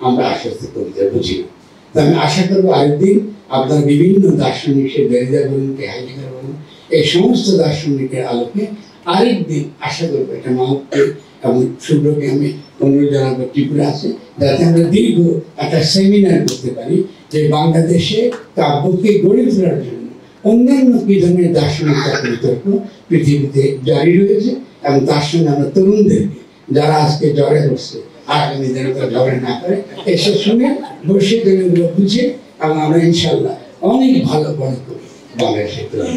আমরা আস্তে আস্তে কবিতা বুঝি না। তো আমি আশা করবো আরেকদিন আপনার বিভিন্ন দার্শনিক, সে দেরিদা বলুন, হাইডেগার বলুন, এই সমস্ত দার্শনিকের আলোকে আরেকদিন আশা করবো একটা মাহকে এবং শুভ্রকে আমি অনুরোধ জানাবো, ত্রিপুরা আছে, যাতে আমরা দীর্ঘ একটা সেমিনার করতে পারি যে বাংলাদেশে কাব্যকে গড়ে তোলার জন্য অন্যান্য কি ধরনের দার্শনিক বিতর্ক পৃথিবীতে জারি রয়েছে, এবং তার সঙ্গে আমরা তরুণদেরকে যারা আজকে জ্বরে বসছে আগামী দিনে তারা ঝগড়া না করে এসে শুনে বসে দিনগুলো বুঝে, এবং আমরা ইনশাল্লাহ অনেক ভালো বড় করি বাংলাদেশের তরুণ।